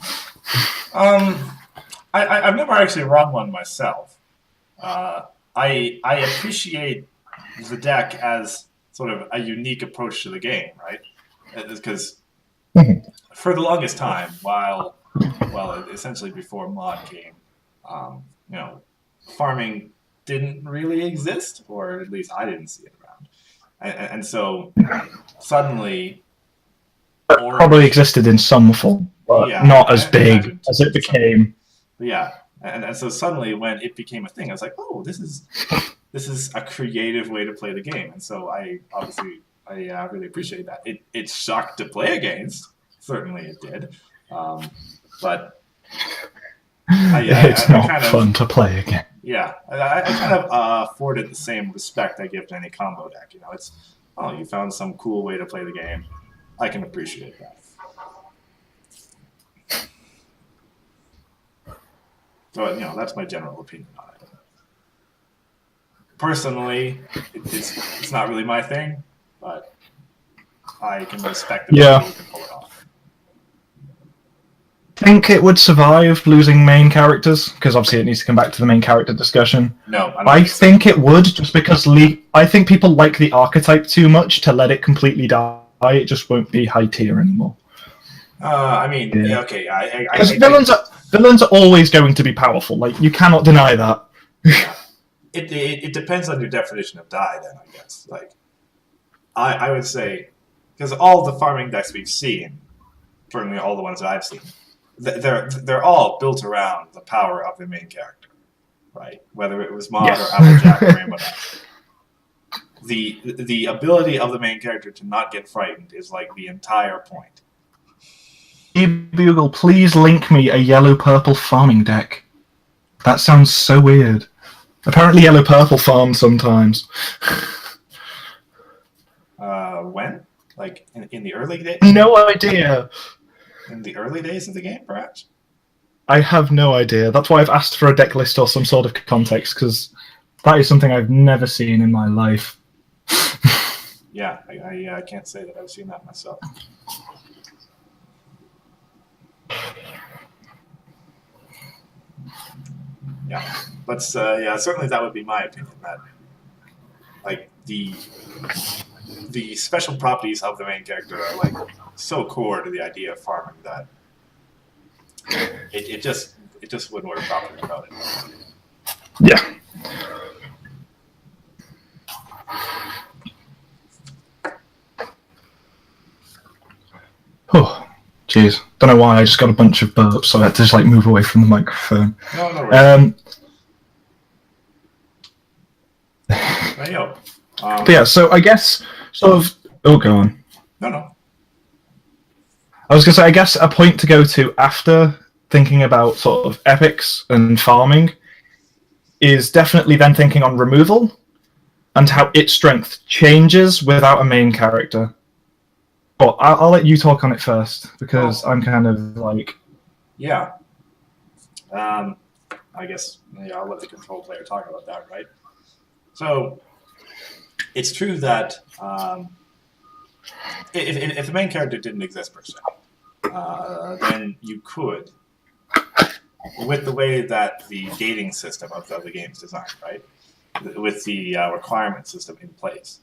Speaker 1: I've never actually run one myself. I appreciate the deck as sort of a unique approach to the game, right? Because for the longest time, while essentially before mod came, farming didn't really exist, or at least I didn't see it around, and so suddenly,
Speaker 2: probably existed in some form, but not as big as it became.
Speaker 1: Yeah. And so suddenly, when it became a thing, I was like, "Oh, this is a creative way to play the game." And so I really appreciate that. It sucked to play against, certainly it did, but
Speaker 2: it's not fun to play again.
Speaker 1: Yeah, I kind of afford it the same respect I give to any combo deck. It's you found some cool way to play the game. I can appreciate that. So, that's my general opinion on it. Personally, it's not really my thing, but I can respect the people who can pull it off.
Speaker 2: Think it would survive losing main characters? Because obviously it needs to come back to the main character discussion.
Speaker 1: No,
Speaker 2: I think it would, just because I think people like the archetype too much to let it completely die. It just won't be high tier anymore.
Speaker 1: Okay.
Speaker 2: Because villains are always going to be powerful. Like, you cannot deny that.
Speaker 1: It depends on your definition of die, then, I guess. Like, I would say, because all the farming decks we've seen, certainly all the ones that I've seen, they're all built around the power of the main character, right? Whether it was Mod or Applejack or Rainbow Dash. The ability of the main character to not get frightened is like the entire point.
Speaker 2: Bugle, please link me a yellow-purple farming deck. That sounds so weird. Apparently yellow-purple farms sometimes.
Speaker 1: When? Like, in the early days?
Speaker 2: No idea.
Speaker 1: In the early days of the game, perhaps?
Speaker 2: I have no idea. That's why I've asked for a deck list or some sort of context, because that is something I've never seen in my life.
Speaker 1: Yeah, I can't say that I've seen that myself. Yeah, but certainly that would be my opinion. That like the special properties of the main character are like so core to the idea of farming that it just wouldn't work properly without it.
Speaker 2: Yeah. Oh, jeez. Don't know why I just got a bunch of burps, so I had to just like move away from the microphone.
Speaker 1: No worries.
Speaker 2: But yeah, so I guess sort of. Oh, go on.
Speaker 1: No.
Speaker 2: I was gonna say, I guess a point to go to after thinking about sort of epics and farming is definitely then thinking on removal and how its strength changes without a main character. But I'll let you talk on it first because I'm kind of like.
Speaker 1: Yeah. I guess I'll let the control player talk about that, right? So it's true that if the main character didn't exist per se, then you could, with the way that the gating system of the game is designed, right? With the requirement system in place,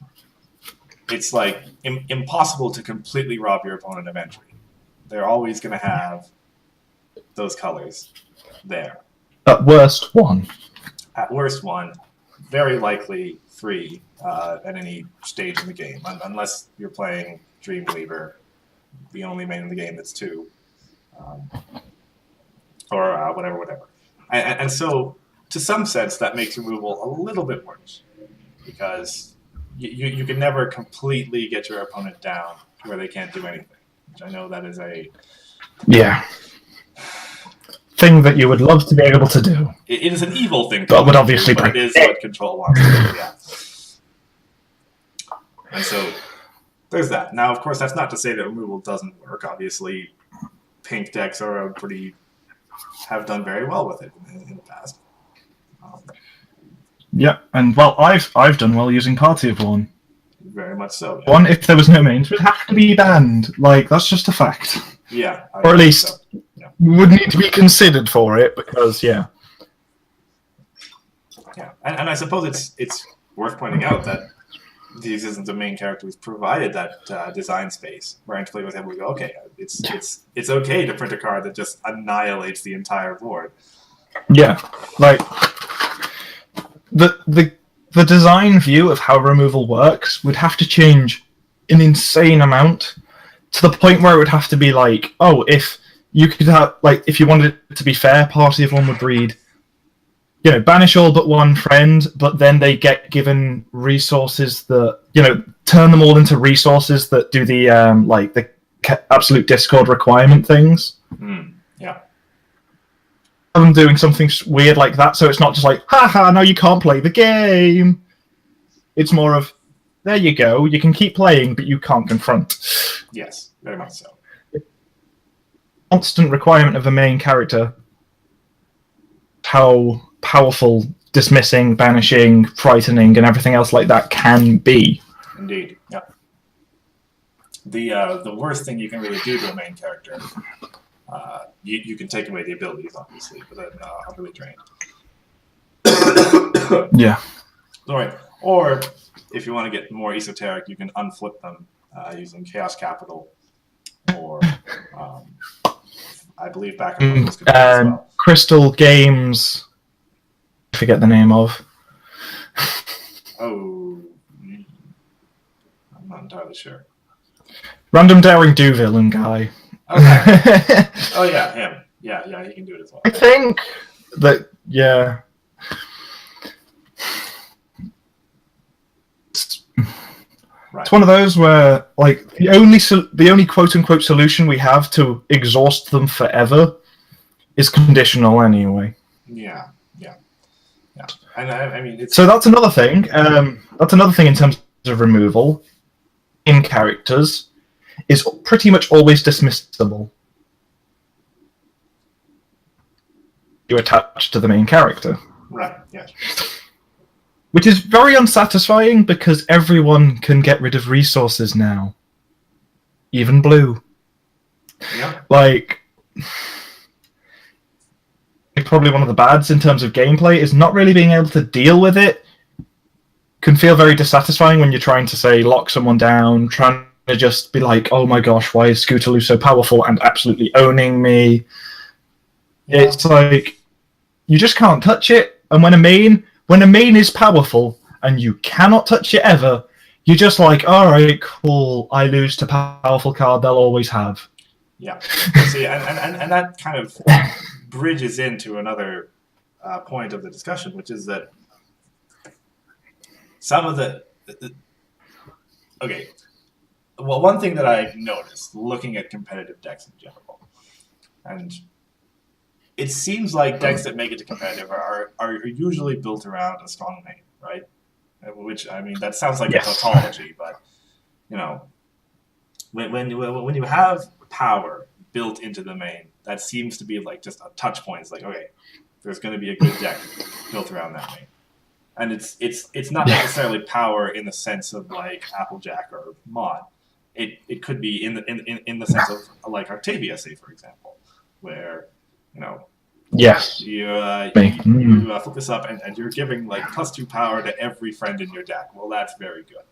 Speaker 1: it's like impossible to completely rob your opponent of entry. They're always going to have those colors there.
Speaker 2: At worst, one.
Speaker 1: At worst, one. Very likely 3 at any stage in the game, unless you're playing Dreamweaver, the only main in the game that's 2, or whatever. And so, to some sense, that makes removal a little bit worse, because you can never completely get your opponent down to where they can't do anything, which I know that is a...
Speaker 2: Yeah. Thing that you would love to be able to do.
Speaker 1: It is an evil thing,
Speaker 2: but would obviously
Speaker 1: but it is what Control wants to do, yeah. And so there's that. Now, of course, that's not to say that removal doesn't work. Obviously, pink decks have done very well with it in the past.
Speaker 2: Yeah, and well, I've done well using Party of One.
Speaker 1: Very much so.
Speaker 2: Yeah. One, if there was no mains, would have to be banned. Like, that's just a fact.
Speaker 1: Yeah.
Speaker 2: Or at least would need to be considered for it, because, yeah.
Speaker 1: Yeah, and I suppose it's worth pointing out that the existence of main characters provided that design space where Interplay was able to go, okay, it's okay to print a card that just annihilates the entire board.
Speaker 2: Yeah, like the design view of how removal works would have to change an insane amount to the point where it would have to be like, oh, if you could have, like, if you wanted it to be fair, Party of One would read, banish all but one friend, but then they get given resources that, turn them all into resources that do the, the absolute discord requirement things.
Speaker 1: Yeah.
Speaker 2: I'm doing something weird like that, so it's not just like, haha, now you can't play the game. It's more of, there you go, you can keep playing, but you can't confront.
Speaker 1: Yes, very much so.
Speaker 2: Constant requirement of the main character, how powerful dismissing, banishing, frightening, and everything else like that can be.
Speaker 1: Indeed, yeah. The worst thing you can really do to a main character, you can take away the abilities, obviously, but then utterly drained.
Speaker 2: Yeah.
Speaker 1: Sorry. Or if you want to get more esoteric, you can unflip them using Chaos Capital, or I believe back and forth as well.
Speaker 2: Crystal Games. I forget the name of.
Speaker 1: Oh, I'm not entirely sure.
Speaker 2: Random Daring Do villain guy.
Speaker 1: Okay. Oh yeah, him. Yeah, he can do it as well.
Speaker 2: I think that
Speaker 1: Right.
Speaker 2: It's one of those where, like, the only quote unquote solution we have to exhaust them forever is conditional anyway.
Speaker 1: Yeah. And I mean,
Speaker 2: so that's another thing. That's another thing in terms of removal in characters is pretty much always dismissible. You attach to the main character.
Speaker 1: Right. Yes.
Speaker 2: Which is very unsatisfying because everyone can get rid of resources now. Even blue.
Speaker 1: Yeah.
Speaker 2: Like, probably one of the bads in terms of gameplay is not really being able to deal with it. Can feel very dissatisfying when you're trying to, say, lock someone down, trying to just be like, oh my gosh, why is Scootaloo so powerful and absolutely owning me? Yeah. It's like, you just can't touch it. And when a main is powerful and you cannot touch it ever, you're just like, alright, cool, I lose to powerful card they'll always have.
Speaker 1: Yeah. See, and that kind of bridges into another point of the discussion, which is that some of the okay. Well, one thing that I've noticed looking at competitive decks in general, and it seems like decks that make it to competitive are usually built around a strong main, right? Which, I mean, that sounds like a tautology, but you know, when you have power built into the main, that seems to be like just a touch point. It's like, okay, there's going to be a good deck built around that main. And it's not necessarily power in the sense of like Applejack or Mod. It could be in the sense of like Artavia, say, for example, where you know you flip this up and you're giving like +2 power to every friend in your deck. Well, that's very good.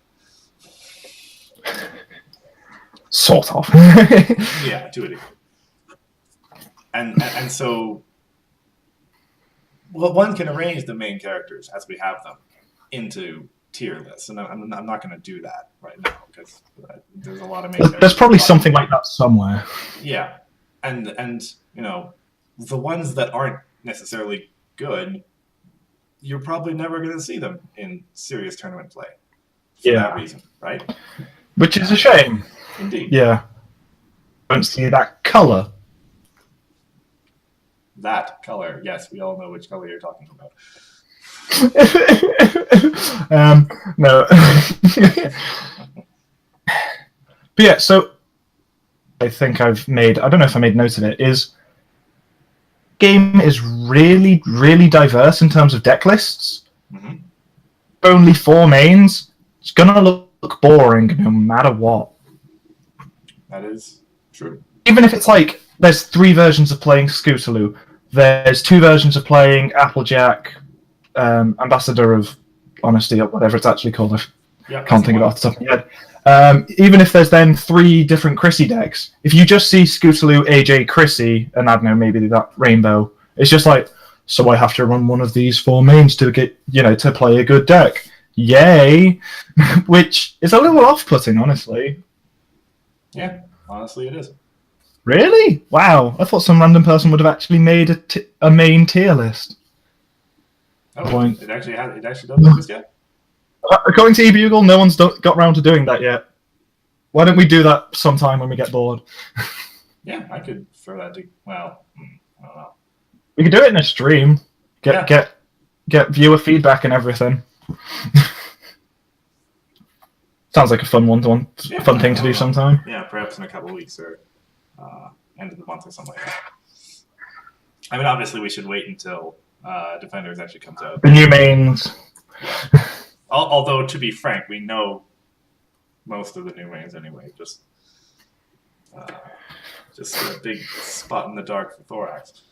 Speaker 2: Sort of.
Speaker 1: Yeah, to a degree. And so. Well, one can arrange the main characters as we have them into tier lists, and I'm not going to do that right now because there's a lot of main characters.
Speaker 2: There's probably something like that somewhere.
Speaker 1: Yeah, and you know, the ones that aren't necessarily good, you're probably never going to see them in serious tournament play for that reason, right?
Speaker 2: Which is a shame.
Speaker 1: Indeed.
Speaker 2: Yeah. Don't see that color.
Speaker 1: That color, yes, we all know which color you're talking about.
Speaker 2: No. But yeah, so I think I don't know if I made note of it, is game is really, really diverse in terms of deck lists.
Speaker 1: Mm-hmm.
Speaker 2: Only 4 mains. It's gonna look boring no matter what.
Speaker 1: That is true.
Speaker 2: Even if it's like, there's 3 versions of playing Scootaloo. There's 2 versions of playing Applejack, Ambassador of Honesty, or whatever it's actually called. I can't think about it off the top of my head. Even if there's then 3 different Chrissy decks, if you just see Scootaloo, AJ, Chrissy, and I don't know, maybe that Rainbow, it's just like, so I have to run one of these 4 mains to get, to play a good deck. Yay! Which is a little off-putting, honestly.
Speaker 1: Yeah, honestly it is.
Speaker 2: Really? Wow! I thought some random person would have actually made a main tier list.
Speaker 1: Oh, it actually doesn't exist yet?
Speaker 2: According to eBugle, no one's got around to doing that yet. Why don't we do that sometime when we get bored?
Speaker 1: Yeah, I could throw that to... Well, I don't know.
Speaker 2: We could do it in a stream. Get viewer feedback and everything. Sounds like a fun fun thing to do sometime.
Speaker 1: Yeah, perhaps in a couple of weeks or end of the month or something like that. I mean, obviously, we should wait until Defenders actually comes out.
Speaker 2: The new mains.
Speaker 1: Although, to be frank, we know most of the new mains anyway. Just a big spot in the dark for Thorax.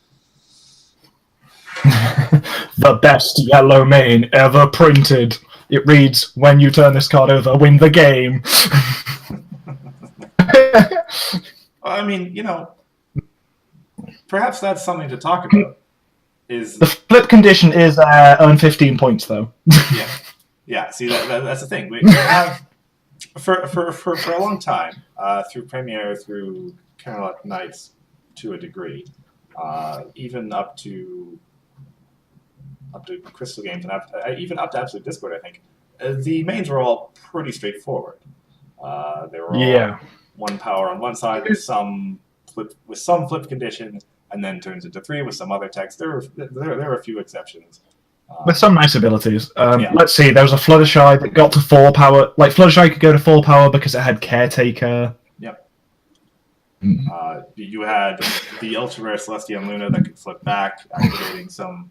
Speaker 2: The best yellow main ever printed. It reads, when you turn this card over, win the game.
Speaker 1: I mean, perhaps that's something to talk about. Is
Speaker 2: the flip condition is earn 15 points, though.
Speaker 1: Yeah. See, that's the thing. We have for a long time through Premiere, through Camelot Knights, to a degree, even up to Crystal Games and even up to Absolute Discord, I think the mains were all pretty straightforward. They were all 1 power on one side with some flip condition, and then turns into 3 with some other text. There were a few exceptions.
Speaker 2: With some nice abilities. Let's see, there was a Fluttershy that got to 4 power. Like, Fluttershy could go to 4 power because it had Caretaker.
Speaker 1: Yep. You had the ultra rare Celestia and Luna that could flip back, activating some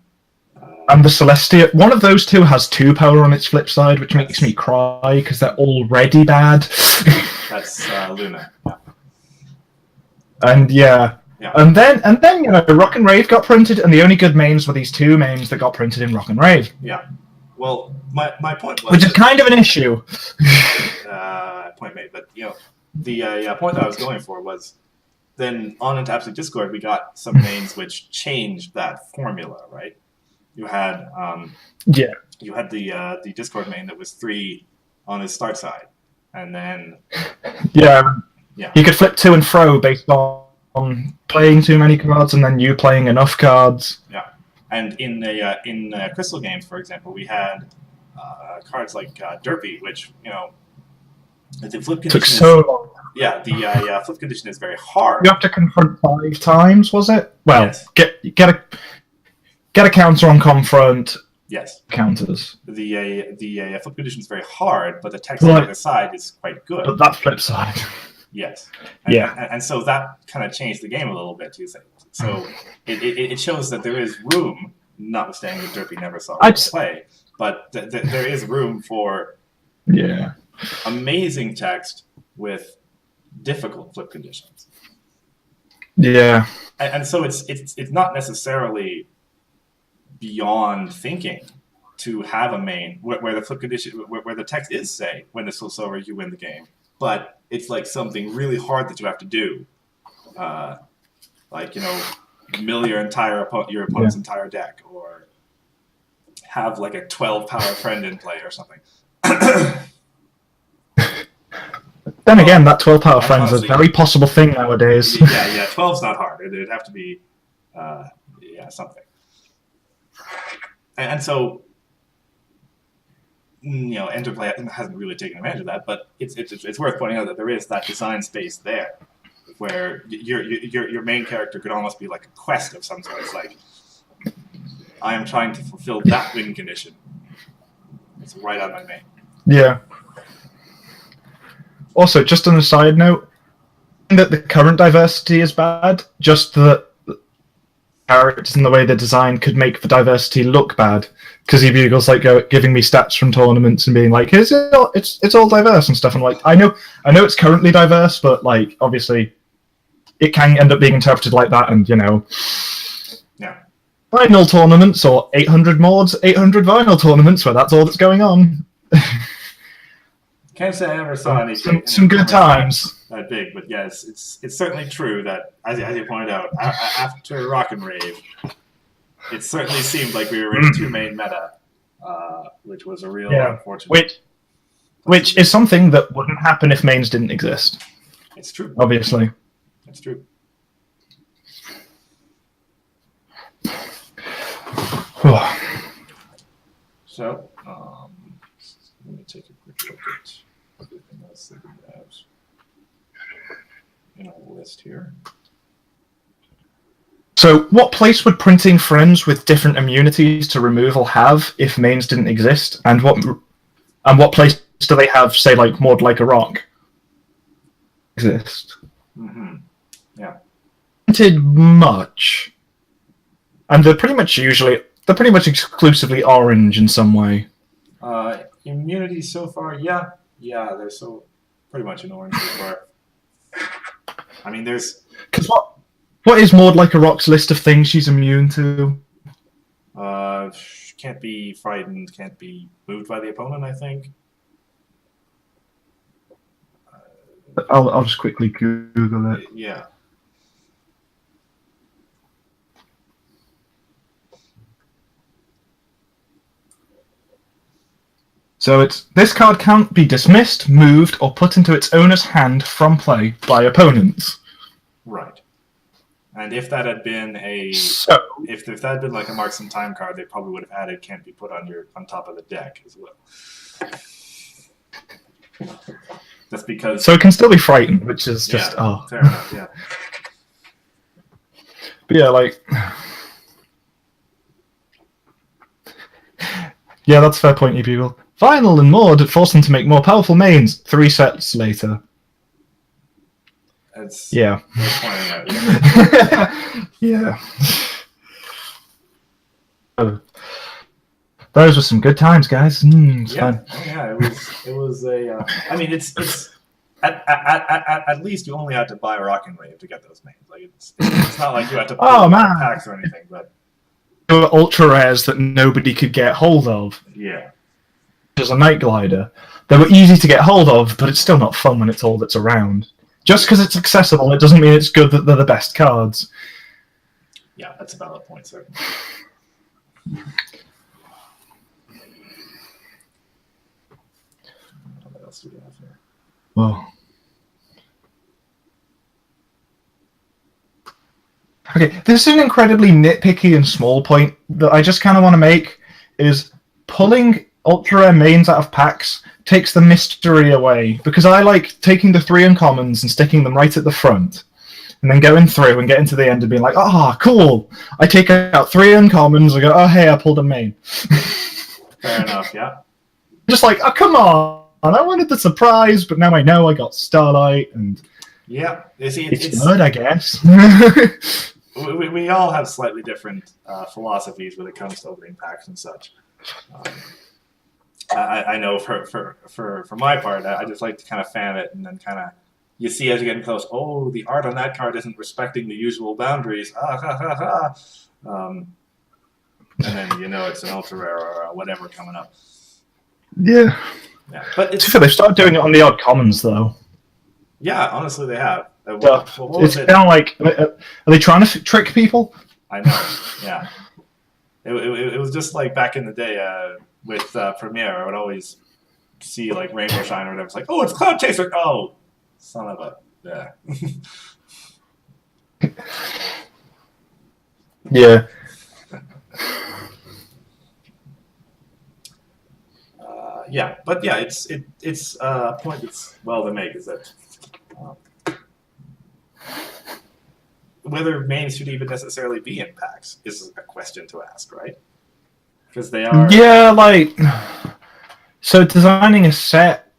Speaker 2: And the Celestia, one of those two has 2 power on its flip side, which makes me cry because they're already bad.
Speaker 1: That's Luna. Yeah.
Speaker 2: And and then Rock and Rave got printed, and the only good mains were these 2 mains that got printed in Rock and Rave.
Speaker 1: Yeah. Well, my point was,
Speaker 2: which is kind of an issue.
Speaker 1: Point made, but the point that I was going for was, then on into Absolute Discord, we got some mains which changed that formula, right? You had you had the Discord main that was 3 on his start side, and then
Speaker 2: he could flip to and fro based on playing too many cards and then you playing enough cards.
Speaker 1: Yeah, and in the Crystal games, for example, we had cards like Derpy, which the flip condition
Speaker 2: took so long.
Speaker 1: Yeah, the flip condition is very hard.
Speaker 2: You have to confront 5 times, was it? Well,
Speaker 1: yes.
Speaker 2: Get a counter on confront.
Speaker 1: Yes.
Speaker 2: Counters.
Speaker 1: The flip condition is very hard, but the text on the other side is quite good.
Speaker 2: But that flip side.
Speaker 1: Yes.
Speaker 2: And
Speaker 1: so that kind of changed the game a little bit, you say. So it shows that there is room, notwithstanding that Derpy never saw play, but there is room for amazing text with difficult flip conditions.
Speaker 2: Yeah.
Speaker 1: And so it's not necessarily beyond thinking to have a main where the flip condition, where the text is, say, when this flips over, you win the game. But it's like something really hard that you have to do. Mill your opponent's entire deck, or have like a 12 power friend in play or something.
Speaker 2: Then again, that 12 power friend is a very possible thing nowadays.
Speaker 1: Yeah, 12's not hard. It'd have to be, something. And so, Interplay hasn't really taken advantage of that, but it's worth pointing out that there is that design space there, where your main character could almost be like a quest of some sort. It's like, I am trying to fulfill that win condition. It's right on my main.
Speaker 2: Yeah. Also, just on a side note, that the current diversity is bad, just that characters and the way they're designed could make the diversity look bad. Because Bugle's like giving me stats from tournaments and being like, it's all diverse and stuff. And like, I know it's currently diverse, but like, obviously, it can end up being interpreted like that. And vinyl tournaments or 800 mods, 800 vinyl tournaments where that's all that's going on.
Speaker 1: Can't say I ever saw anything.
Speaker 2: Some good times.
Speaker 1: That big, but yes, it's certainly true that, as you pointed out, after Rock and Rave, it certainly seemed like we were in a 2-main meta, which was a real unfortunate.
Speaker 2: Which is something that wouldn't happen if mains didn't exist.
Speaker 1: It's true.
Speaker 2: Obviously.
Speaker 1: It's true. So, let me take a quick look at everything else that we have in our list here.
Speaker 2: So, what place would printing friends with different immunities to removal have if mains didn't exist? And what place do they have, say, like Mod Like a Rock? Exist.
Speaker 1: Mm-hmm. Yeah.
Speaker 2: Printed much. And they're pretty much exclusively orange in some way.
Speaker 1: Immunity so far, yeah, they're so pretty much an orange so far. I mean, there's...
Speaker 2: Because what is Maud Like a Rock's list of things she's immune to?
Speaker 1: Can't be frightened, can't be moved by the opponent, I think.
Speaker 2: I'll just quickly Google it.
Speaker 1: Yeah.
Speaker 2: So this card can't be dismissed, moved, or put into its owner's hand from play by opponents.
Speaker 1: Right. And if that had been if that had been like a Mark Some Time card, they probably would have added can't be put on top of the deck as well. That's because
Speaker 2: so it can still be frightened, which is just
Speaker 1: fair enough, yeah.
Speaker 2: But yeah, like yeah, that's a fair point, Bugle. Vinyl and Maud forced them to make more powerful mains 3 sets later.
Speaker 1: That's
Speaker 2: yeah.
Speaker 1: Worth pointing out,
Speaker 2: yeah. Those were some good times, guys. It's fun.
Speaker 1: Yeah, it was a. I mean, it's at least you only had to buy Rock and Rave to get those mains. Like it's not like you had to buy packs or anything, but
Speaker 2: there were ultra rares that nobody could get hold of.
Speaker 1: Yeah.
Speaker 2: As a Night Glider, they were easy to get hold of, but it's still not fun when it's all that's around. Just because it's accessible, it doesn't mean it's good that they're the best cards.
Speaker 1: Yeah, that's a valid point, certainly. What else do we have here?
Speaker 2: Well, okay, this is an incredibly nitpicky and small point that I just kind of want to make, is pulling ultra rare mains out of packs takes the mystery away, because I like taking the 3 uncommons and sticking them right at the front, and then going through and getting to the end and being like, cool, I take out 3 uncommons and go, oh hey, I pulled a main.
Speaker 1: Fair enough, yeah.
Speaker 2: Just like, oh come on, I wanted the surprise, but now I know I got Starlight, and
Speaker 1: yeah, it's
Speaker 2: good, I guess.
Speaker 1: we all have slightly different philosophies when it comes to opening packs and such. I know for my part, I just like to kind of fan it, and then kind of you see as you're getting close, oh, the art on that card isn't respecting the usual boundaries. And then you know it's an ultra rare or whatever coming up.
Speaker 2: Yeah.
Speaker 1: But
Speaker 2: they've started doing it on the odd commons though.
Speaker 1: Yeah, honestly, they have.
Speaker 2: It's kind of like, are they trying to trick people?
Speaker 1: I know. Yeah. It was just like back in the day with Premiere. I would always see like Rainbow Shine or whatever. It's like, oh, it's Cloud Chaser. Oh, son of a
Speaker 2: yeah.
Speaker 1: But yeah, it's a point that's well to make is that whether mains should even necessarily be in packs is a question to ask, right? Because they are.
Speaker 2: Yeah, like, so designing a set.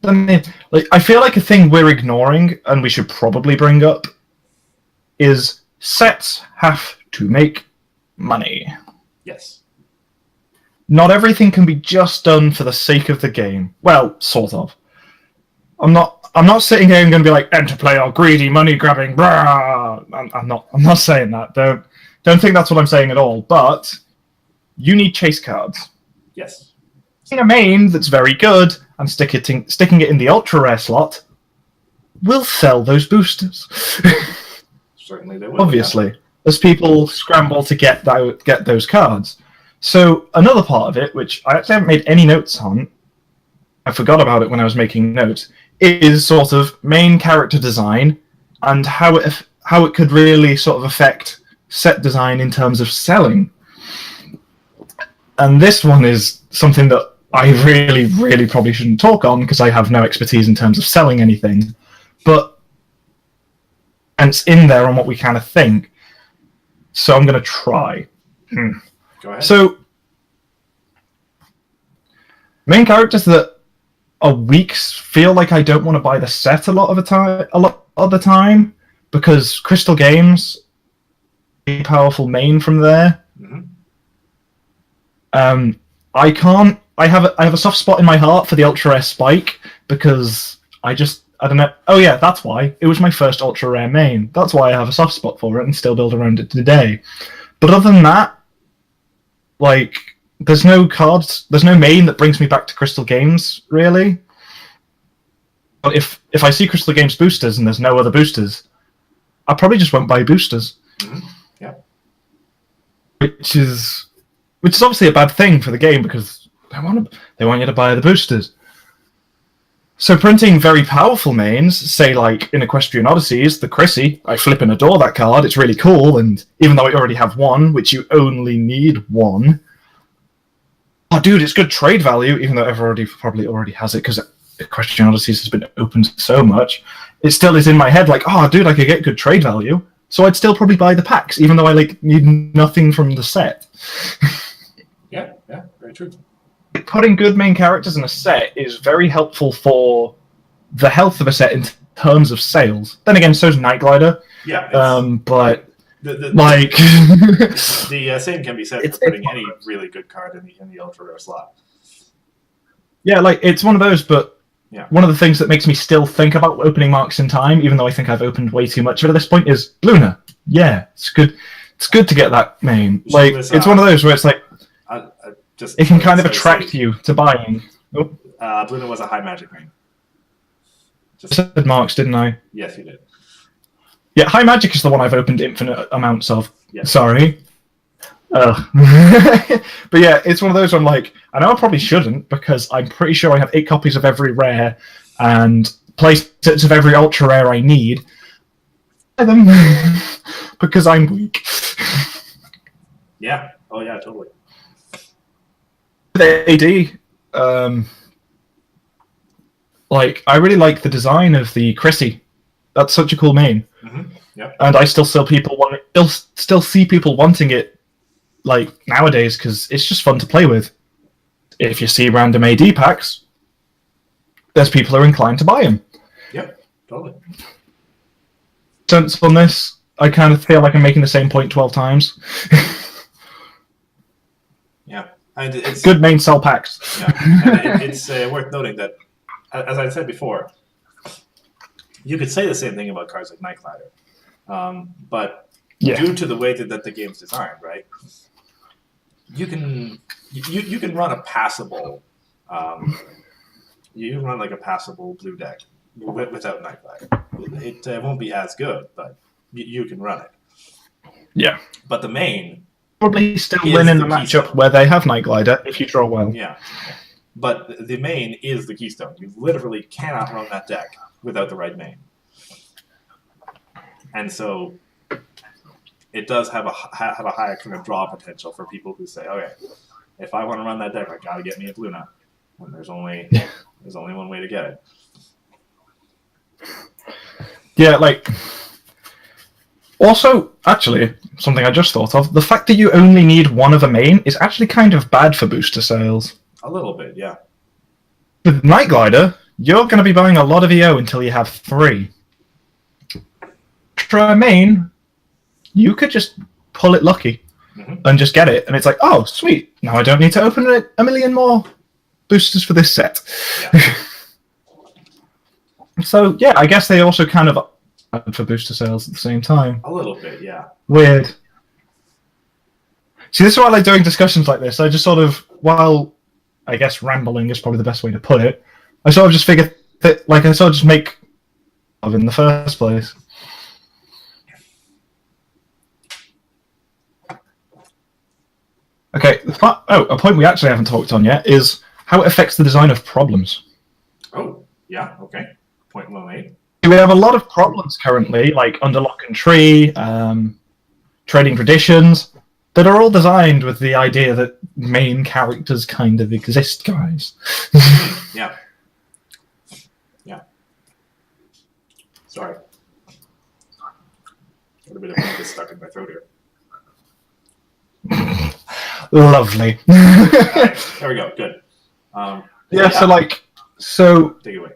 Speaker 2: I feel like a thing we're ignoring and we should probably bring up is sets have to make money.
Speaker 1: Yes.
Speaker 2: Not everything can be just done for the sake of the game. Well, sort of. I'm not sitting here and going to be like, enter play or greedy, money grabbing. I'm not saying that. Don't think that's what I'm saying at all. But you need chase cards.
Speaker 1: Yes.
Speaker 2: In a main that's very good and sticking it in the ultra rare slot will sell those boosters.
Speaker 1: Certainly they will.
Speaker 2: Obviously, as people scramble to get those cards. So another part of it, which I actually haven't made any notes on, I forgot about it when I was making notes, is sort of main character design and how it could really sort of affect set design in terms of selling. And this one is something that I really, really probably shouldn't talk on because I have no expertise in terms of selling anything. But and it's in there on what we kind of think. So I'm going to try.
Speaker 1: Go ahead.
Speaker 2: So, main characters that are weak feel like I don't want to buy the set a lot of the time because Crystal Games, a powerful main from there.
Speaker 1: Mm-hmm.
Speaker 2: I have a soft spot in my heart for the Ultra Rare Spike because I don't know. Oh yeah, that's why. It was my first Ultra Rare main. That's why I have a soft spot for it and still build around it today. But other than that, like, there's no main that brings me back to Crystal Games, really. But if I see Crystal Games boosters and there's no other boosters, I probably just won't buy boosters.
Speaker 1: Mm-hmm. Yeah.
Speaker 2: Which is obviously a bad thing for the game because they want you to buy the boosters. So printing very powerful mains, say like in Equestrian Odysseys, the Chrissy, I flip and adore that card, it's really cool, and even though I already have one, which you only need one, oh dude, it's good trade value, even though everybody probably already has it, because Equestrian Odysseys has been opened so much, it still is in my head like, oh dude, I could get good trade value, so I'd still probably buy the packs, even though I like need nothing from the set.
Speaker 1: Yeah, very true.
Speaker 2: Putting good main characters in a set is very helpful for the health of a set in terms of sales. Then again, so is Night Glider.
Speaker 1: Yeah.
Speaker 2: But
Speaker 1: The same can be said for putting any really good card in the ultra rare slot.
Speaker 2: Yeah, like it's one of those, but one of the things that makes me still think about opening marks in time, even though I think I've opened way too much of it at this point, is Luna. Yeah, it's good. It's good to get that main. Like it's one of those where it's like it can kind of attract you to buying.
Speaker 1: Luna was a high magic main.
Speaker 2: I said marks, didn't I?
Speaker 1: Yes, you did.
Speaker 2: Yeah, high magic is the one I've opened infinite amounts of. Yes. Sorry. But yeah, it's one of those where I'm like, I know I probably shouldn't because I'm pretty sure I have 8 copies of every rare and playsets of every ultra rare I need. Them because I'm weak.
Speaker 1: Yeah. Oh yeah, totally.
Speaker 2: The AD, like I really like the design of the Chrissy. That's such a cool main.
Speaker 1: Mm-hmm. Yep.
Speaker 2: And I still see people wanting it, like nowadays, because it's just fun to play with. If you see random AD packs, there's people who are inclined to buy them.
Speaker 1: Yep, totally.
Speaker 2: Sense on this, I kind of feel like I'm making the same point 12 times.
Speaker 1: Yeah, and it's
Speaker 2: good main sell packs.
Speaker 1: Yeah, and it's worth noting that, as I said before, you could say the same thing about cards like Nightglider. But due to the way that the game's designed, right, you can run a passable, you can run like a passable blue deck without Nightglider. It won't be as good, but you can run it.
Speaker 2: Yeah.
Speaker 1: But the main
Speaker 2: probably still win in the matchup where they have Nightglider if you draw well.
Speaker 1: Yeah. But the main is the keystone. You literally cannot run that deck without the right main. And so it does have a higher kind of draw potential for people who say, okay, if I want to run that deck, I got to get me a Luna. And there's only one way to get it.
Speaker 2: Yeah, like... Also, actually, something I just thought of, the fact that you only need one of a main is actually kind of bad for booster sales.
Speaker 1: A little bit, yeah.
Speaker 2: With Nightglider, you're going to be buying a lot of EO until you have 3. Try a main, you could just pull it lucky and just get it, and it's like, oh, sweet, now I don't need to open a million more boosters for this set. Yeah. So, yeah, I guess they also kind of for booster sales at the same time.
Speaker 1: A little bit, yeah.
Speaker 2: Weird. See, this is why I like doing discussions like this. I just sort of, while I guess rambling is probably the best way to put it, I sort of just figure that, like, I sort of just make of in the first place. Okay, a point we actually haven't talked on yet is how it affects the design of problems.
Speaker 1: Oh, yeah, okay. Point well made.
Speaker 2: We have a lot of problems currently, like Under Lock and Tree, Trading Traditions, that are all designed with the idea that main characters kind of exist, guys.
Speaker 1: Yeah. Yeah. Sorry. Got a bit of mucus stuck in my throat here.
Speaker 2: Lovely.
Speaker 1: Right, there we go. Good.
Speaker 2: So
Speaker 1: take it away.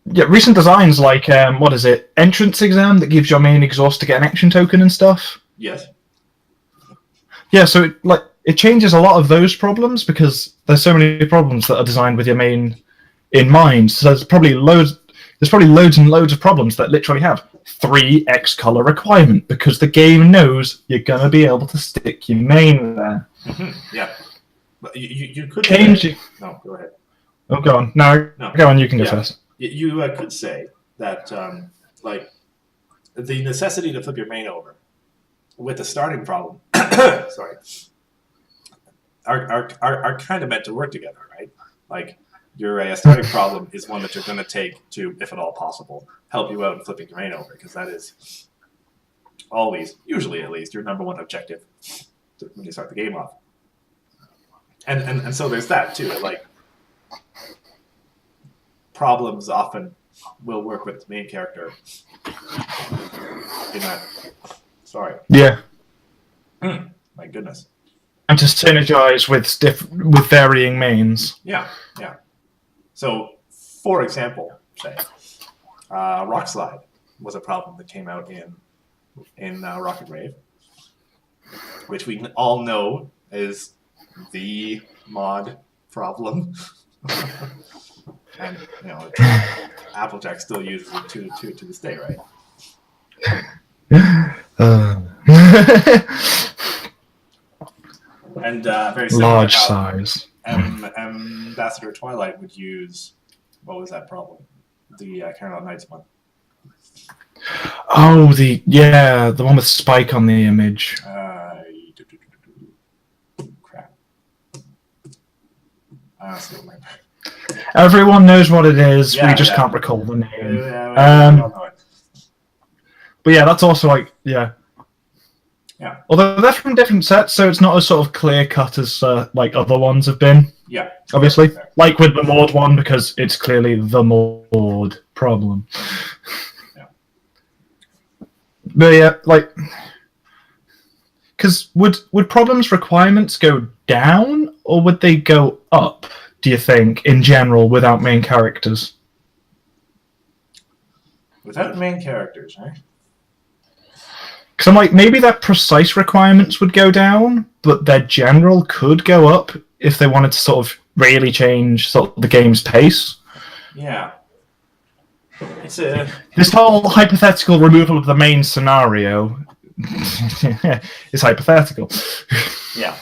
Speaker 2: Yeah, recent designs like what is it? Entrance exam that gives your main exhaust to get an action token and stuff.
Speaker 1: Yes.
Speaker 2: Yeah, so it changes a lot of those problems because there's so many problems that are designed with your main in mind. So there's probably loads and loads of problems that literally have 3x color requirement because the game knows you're gonna be able to stick your main there.
Speaker 1: Mm-hmm. Yeah, but you could
Speaker 2: change.
Speaker 1: No, go ahead.
Speaker 2: Oh, go on. No, go on. You can go first.
Speaker 1: You could say that like the necessity to flip your main over with the starting problem, sorry, are kind of meant to work together, right? Like your starting problem is one that you're going to take to, if at all possible, help you out in flipping your main over, because that is always, usually at least, your number one objective when you start the game off. And so there's that too. Like problems often will work with the main character in that. Sorry.
Speaker 2: Yeah.
Speaker 1: My goodness.
Speaker 2: And to synergize with varying mains.
Speaker 1: Yeah, yeah. So, for example, say, Rock Slide was a problem that came out in in Rocket Wave, which we all know is the mod problem. And, Applejack still uses it to this day, right? And very similar
Speaker 2: large
Speaker 1: to how
Speaker 2: size.
Speaker 1: Ambassador Twilight would use, what was that problem? The Carolina Knights one.
Speaker 2: Oh, the one with Spike on the image.
Speaker 1: Crap. I still remember.
Speaker 2: Everyone knows what it is. We just can't recall the name. But yeah, that's also like
Speaker 1: Yeah.
Speaker 2: Although they're from different sets, so it's not as sort of clear cut as like other ones have been.
Speaker 1: Yeah.
Speaker 2: Obviously, like with the Maud one, because it's clearly the Maud problem.
Speaker 1: Yeah.
Speaker 2: But yeah, like, because would problems requirements go down or would they go up? Do you think in general without main characters?
Speaker 1: Without main characters, right?
Speaker 2: Because I'm like, maybe their precise requirements would go down, but their general could go up if they wanted to sort of really change sort of the game's pace.
Speaker 1: Yeah.
Speaker 2: This whole hypothetical removal of the main scenario is hypothetical.
Speaker 1: Yeah.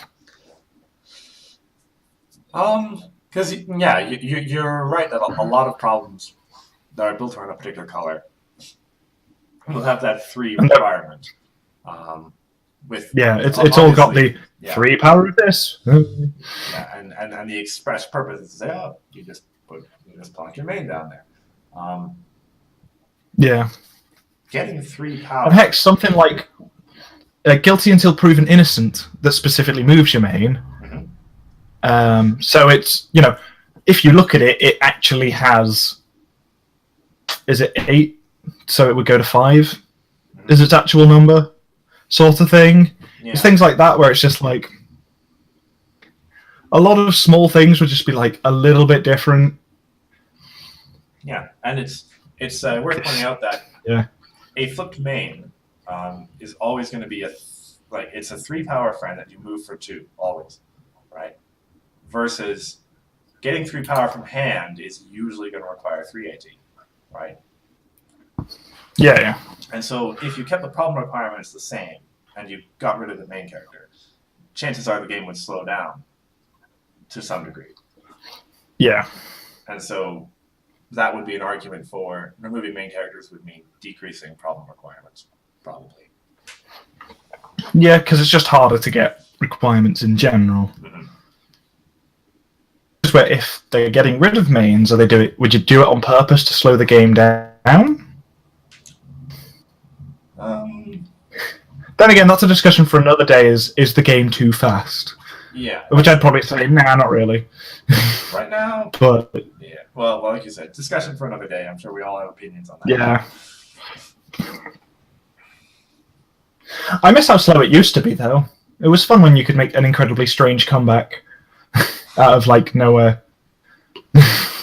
Speaker 1: Because you're right that a lot of problems that are built around a particular color will have that 3 requirement.
Speaker 2: It's all got the 3 power of this.
Speaker 1: Yeah, and the express purpose is to say, you just plonk your main down there.
Speaker 2: Yeah.
Speaker 1: Getting 3 power.
Speaker 2: And heck, something like guilty until proven innocent that specifically moves your main.
Speaker 1: Mm-hmm.
Speaker 2: So it's, if you look at it, it actually has, is it 8? So it would go to 5 is its actual number, sort of thing. Yeah. It's things like that where it's just like a lot of small things would just be like a little bit different.
Speaker 1: Yeah, and it's worth pointing out that a flipped main is always going to be it's a 3 power friend that you move for 2 always, right? Versus getting 3 power from hand is usually going to require 3 AT, right?
Speaker 2: Yeah.
Speaker 1: And so if you kept the problem requirements the same and you got rid of the main character, chances are the game would slow down to some degree.
Speaker 2: Yeah.
Speaker 1: And so that would be an argument for removing main characters would mean decreasing problem requirements, probably.
Speaker 2: Yeah, because it's just harder to get requirements in general.
Speaker 1: Mm-hmm.
Speaker 2: Where if they're getting rid of mains, would you do it on purpose to slow the game down? Then again, that's a discussion for another day. Is the game too fast?
Speaker 1: Yeah.
Speaker 2: Which I'd probably say, nah, not really.
Speaker 1: Right now?
Speaker 2: But
Speaker 1: yeah. Well, like you said, discussion for another day. I'm sure we all have opinions on that.
Speaker 2: Yeah. I miss how slow it used to be, though. It was fun when you could make an incredibly strange comeback out of, like, nowhere.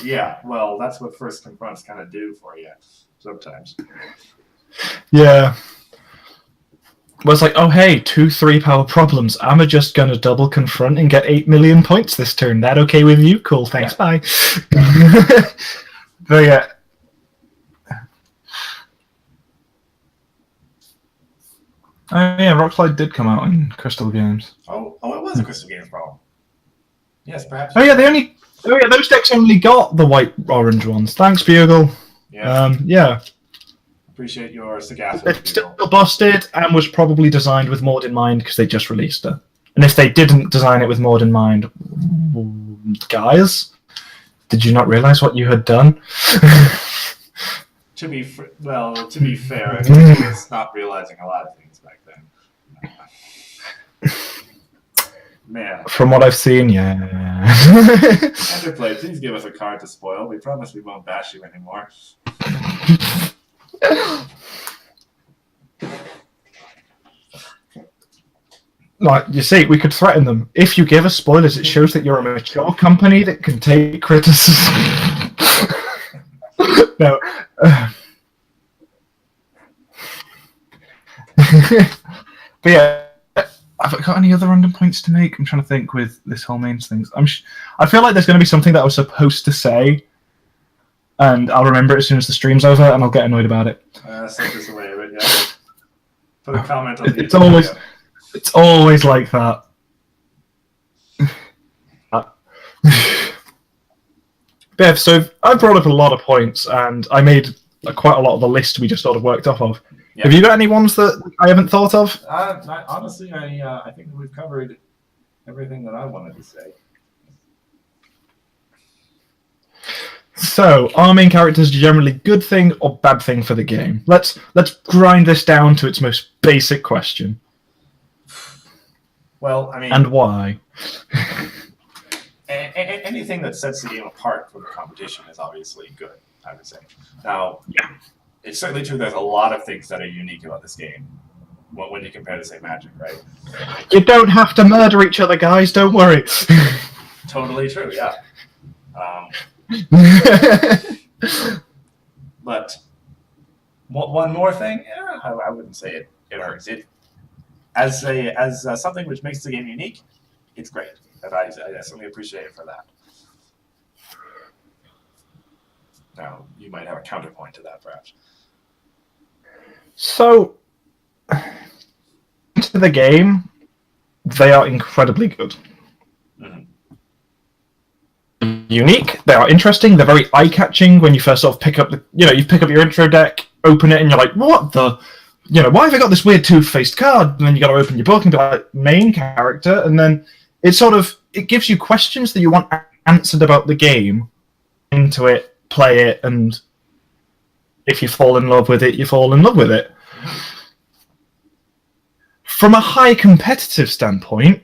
Speaker 1: Yeah, well, that's what first confronts kind of do for you sometimes.
Speaker 2: Yeah. Well, it's like, oh, hey, 2 3 power problems. I'm just going to double confront and get 8 million points this turn. That okay with you? Cool, thanks, bye. But yeah. Oh, yeah, Rockslide did come out in Crystal Games.
Speaker 1: Oh, it was a Crystal Games problem. Yes, perhaps.
Speaker 2: Oh, yeah, those decks only got the white-orange ones. Thanks, Bugle.
Speaker 1: Yeah.
Speaker 2: Yeah.
Speaker 1: Appreciate your sagacity.
Speaker 2: It's still busted and was probably designed with Maud in mind because they just released it. And if they didn't design it with Maud in mind, guys, did you not realize what you had done?
Speaker 1: To be fair, it's not realizing a lot of things back then. Man.
Speaker 2: From what I've seen, yeah.
Speaker 1: Enderplay, please give us a card to spoil. We promise we won't bash you anymore.
Speaker 2: Like, you see, we could threaten them. If you give us spoilers, it shows that you're a mature company that can take criticism. No. But yeah, have I got any other random points to make? I'm trying to think with this whole mains things. I feel like there's going to be something that I was supposed to say, and I'll remember it as soon as the stream's over, and I'll get annoyed about it.
Speaker 1: Send this away, but yeah. Put a comment on the
Speaker 2: It's always like that. Bev, so I brought up a lot of points, and I made quite a lot of the list we just sort of worked off of. Yeah. Have you got any ones that I haven't thought of?
Speaker 1: Honestly, I think we've covered everything that I wanted to say.
Speaker 2: So, are main characters generally good thing or bad thing for the game? Let's grind this down to its most basic question.
Speaker 1: Well, I mean,
Speaker 2: and why?
Speaker 1: Anything that sets the game apart from the competition is obviously good, I would say. Now, it's certainly true there's a lot of things that are unique about this game when you compare to, say, Magic, right?
Speaker 2: You don't have to murder each other, guys, don't worry.
Speaker 1: Totally true, yeah. But one more thing, I wouldn't say it hurts. It as something which makes the game unique, it's great. And I certainly appreciate it for that. Now, you might have a counterpoint to that, perhaps.
Speaker 2: So, into the game, they are incredibly good.
Speaker 1: Mm-hmm.
Speaker 2: Unique, they are interesting, they're very eye-catching when you first sort of pick up you pick up your intro deck, open it, and you're like, what the... why have I got this weird two-faced card? And then you got to open your book and be like, main character, and then it gives you questions that you want answered about the game, into it, play it, and if you fall in love with it, you fall in love with it. From a high competitive standpoint,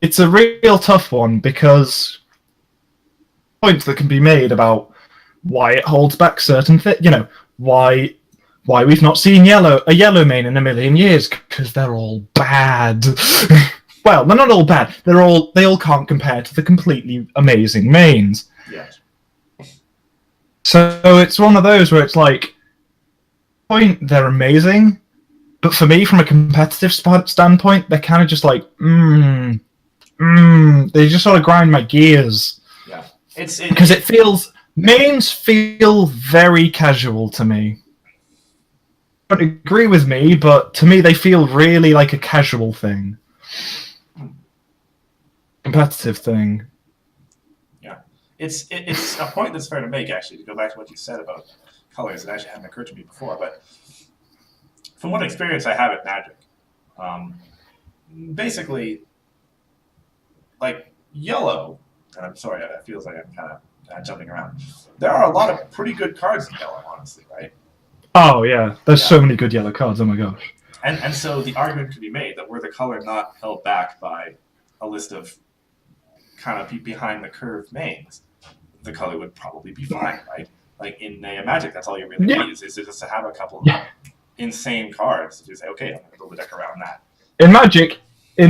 Speaker 2: it's a real tough one because points that can be made about why it holds back certain things, why we've not seen a yellow main in a million years, because they're all bad. Well, they're not all bad. They all can't compare to the completely amazing mains.
Speaker 1: Yes.
Speaker 2: So it's one of those where it's like, they're amazing, but for me, from a competitive standpoint, they're kind of just like, they just sort of grind my gears.
Speaker 1: Yeah,
Speaker 2: because mains feel very casual to me. Don't agree with me, but to me they feel really like a casual thing. Competitive thing.
Speaker 1: Yeah. It's a point that's fair to make, actually, to go back to what you said about colors. It actually hadn't occurred to me before, but from what experience I have at Magic, basically, like yellow, and I'm sorry, it feels like I'm kind of jumping around. There are a lot of pretty good cards in yellow, honestly, right?
Speaker 2: Oh, yeah. There's so many good yellow cards. Oh, my gosh.
Speaker 1: And so the argument could be made that were the color not held back by a list of kind of behind-the-curve mains, the color would probably be fine, right? Like in Magic, that's all you really need is just to have a couple of insane cards to say, okay, I'm going to build a deck around that.
Speaker 2: In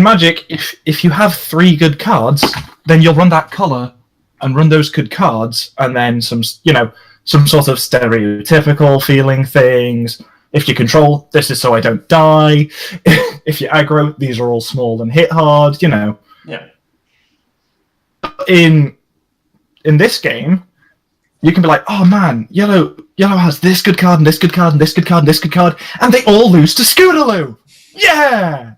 Speaker 2: Magic, if you have 3 good cards, then you'll run that color and run those good cards, and then some sort of stereotypical feeling things. If you control, this is so I don't die. If you aggro, these are all small and hit hard,
Speaker 1: Yeah.
Speaker 2: In this game, you can be like, oh man, yellow has this good card and this good card and this good card and this good card, and they all lose to Scootaloo! Yeah!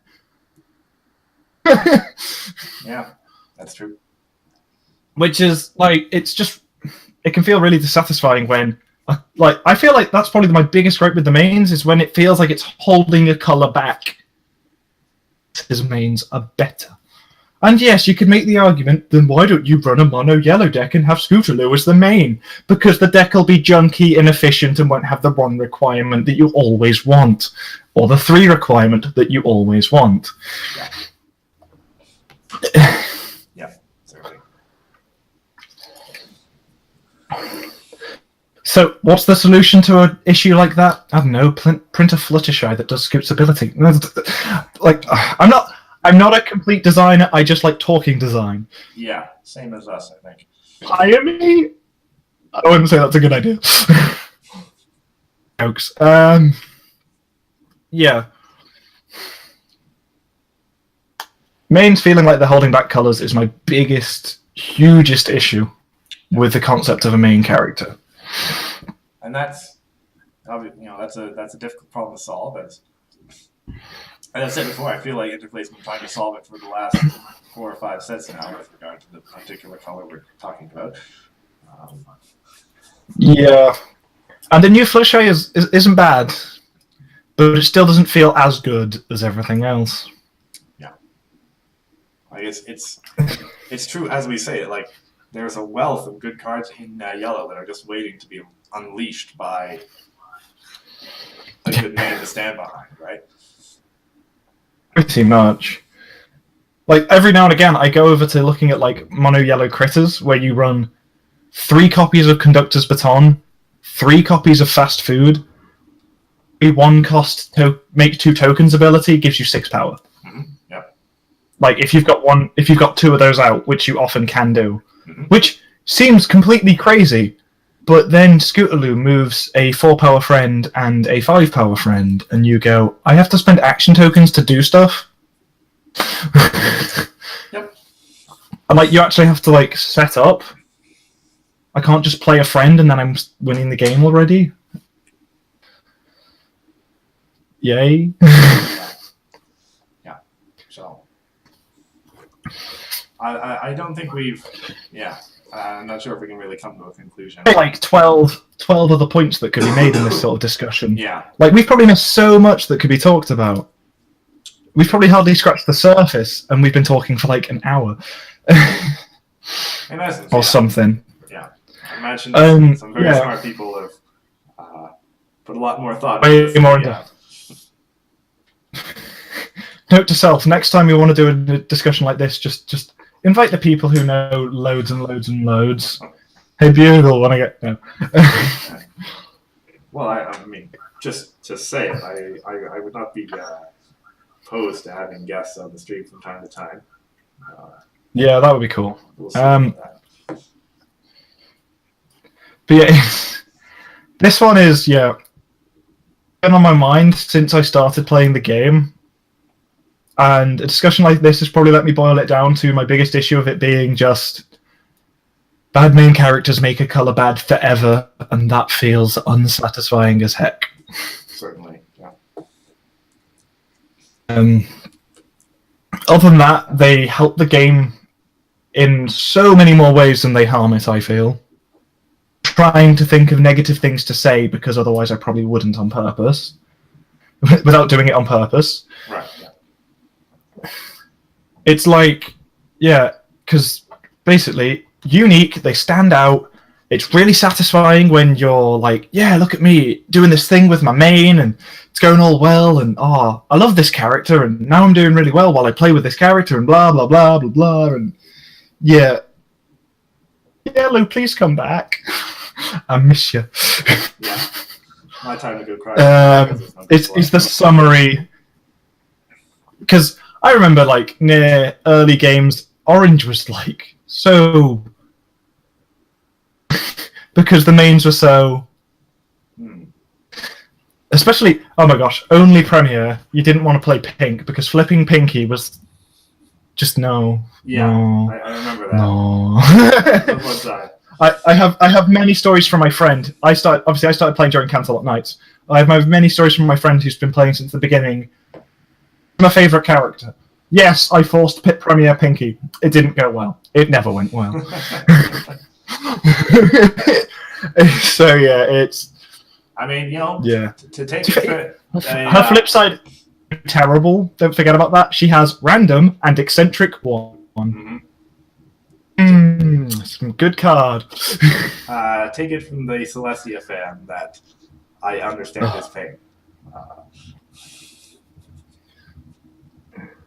Speaker 1: Yeah, that's true.
Speaker 2: Which is, like, it can feel really dissatisfying when, I feel like that's probably my biggest gripe with the mains, is when it feels like it's holding a colour back. His mains are better. And yes, you could make the argument, then why don't you run a mono yellow deck and have Scootaloo as the main? Because the deck will be junky, inefficient, and won't have the 1 requirement that you always want. Or the 3 requirement that you always want.
Speaker 1: Yeah. Yeah, certainly.
Speaker 2: So, what's the solution to an issue like that? I don't know, print a Fluttershy that does Scoot's ability. Like, I'm not a complete designer, I just like talking design.
Speaker 1: Yeah, same as us, I think.
Speaker 2: Hire me? I wouldn't say that's a good idea. Jokes. yeah. Mains feeling like they're holding back colours is my biggest, hugest issue with the concept of a main character.
Speaker 1: And that's a difficult problem to solve. As I said before, I feel like Interplay's been trying to solve it for the last 4 or 5 sets now with regard to the particular color we're talking about.
Speaker 2: Yeah. And the new Fluttershy isn't bad, but it still doesn't feel as good as everything else.
Speaker 1: Yeah. I guess it's true, as we say, like, there's a wealth of good cards in yellow that are just waiting to be unleashed by a good name to stand behind, right?
Speaker 2: Pretty much. Like, every now and again, I go over to looking at, like, mono yellow critters, where you run 3 copies of Conductor's Baton, 3 copies of Fast Food, a 1 cost make 2 tokens ability gives you 6 power.
Speaker 1: Mm-hmm. Yep.
Speaker 2: Like, if you've got 2 of those out, which you often can do,
Speaker 1: mm-hmm.
Speaker 2: which seems completely crazy, but then Scootaloo moves a 4 power friend and a 5 power friend, and you go, I have to spend action tokens to do stuff?
Speaker 1: Yep.
Speaker 2: And, like, you actually have to, like, set up. I can't just play a friend and then I'm winning the game already. Yay.
Speaker 1: Yeah. So I don't think we've I'm not sure if we can really come to a conclusion.
Speaker 2: Like 12 other points that could be made in this sort of discussion.
Speaker 1: Yeah.
Speaker 2: Like, we've probably missed so much that could be talked about. We've probably hardly scratched the surface, and we've been talking for like an hour.
Speaker 1: In essence,
Speaker 2: or something.
Speaker 1: Yeah. I imagine some very smart people have put a lot more thought into this.
Speaker 2: More into Note to self, next time you want to do a discussion like this, just invite the people who know loads and loads and loads. Hey, Bugle, want to get... No.
Speaker 1: Well, I mean, just to say it, I would not be opposed to having guests on the stream from time to time.
Speaker 2: Yeah, that would be cool.
Speaker 1: We'll see about that.
Speaker 2: But yeah, this one is, been on my mind since I started playing the game. And a discussion like this has probably let me boil it down to my biggest issue of it being just bad main characters make a colour bad forever, and that feels unsatisfying as heck.
Speaker 1: Certainly, yeah.
Speaker 2: Other than that, they help the game in so many more ways than they harm it, I feel. Trying to think of negative things to say, because otherwise I probably wouldn't on purpose. Without doing it on purpose.
Speaker 1: Right, yeah.
Speaker 2: It's like, because basically, unique, they stand out. It's really satisfying when you're like, look at me doing this thing with my main, and it's going all well, and I love this character, and now I'm doing really well while I play with this character, and blah, blah, blah, blah, blah, and Lou, please come back. I miss you.
Speaker 1: Yeah. My time to go cry.
Speaker 2: It's the summary. Because I remember, like, near early games, Orange was, like, so... because the mains were so... Especially, oh my gosh, only Premier, you didn't want to play Pink, because flipping Pinky was... just no.
Speaker 1: Yeah,
Speaker 2: no,
Speaker 1: I remember that.
Speaker 2: No.
Speaker 1: One time.
Speaker 2: I have many stories from my friend. I started playing during Canterlot Nights. I have many stories from my friend who's been playing since the beginning. My favourite character. Yes, I forced Pit Premier Pinky. It didn't go well. It never went well. So it's...
Speaker 1: I mean, to take
Speaker 2: her flip side, terrible. Don't forget about that. She has random and eccentric one.
Speaker 1: Mm-hmm.
Speaker 2: Some good card.
Speaker 1: Take it from the Celestia fan that I understand his pain.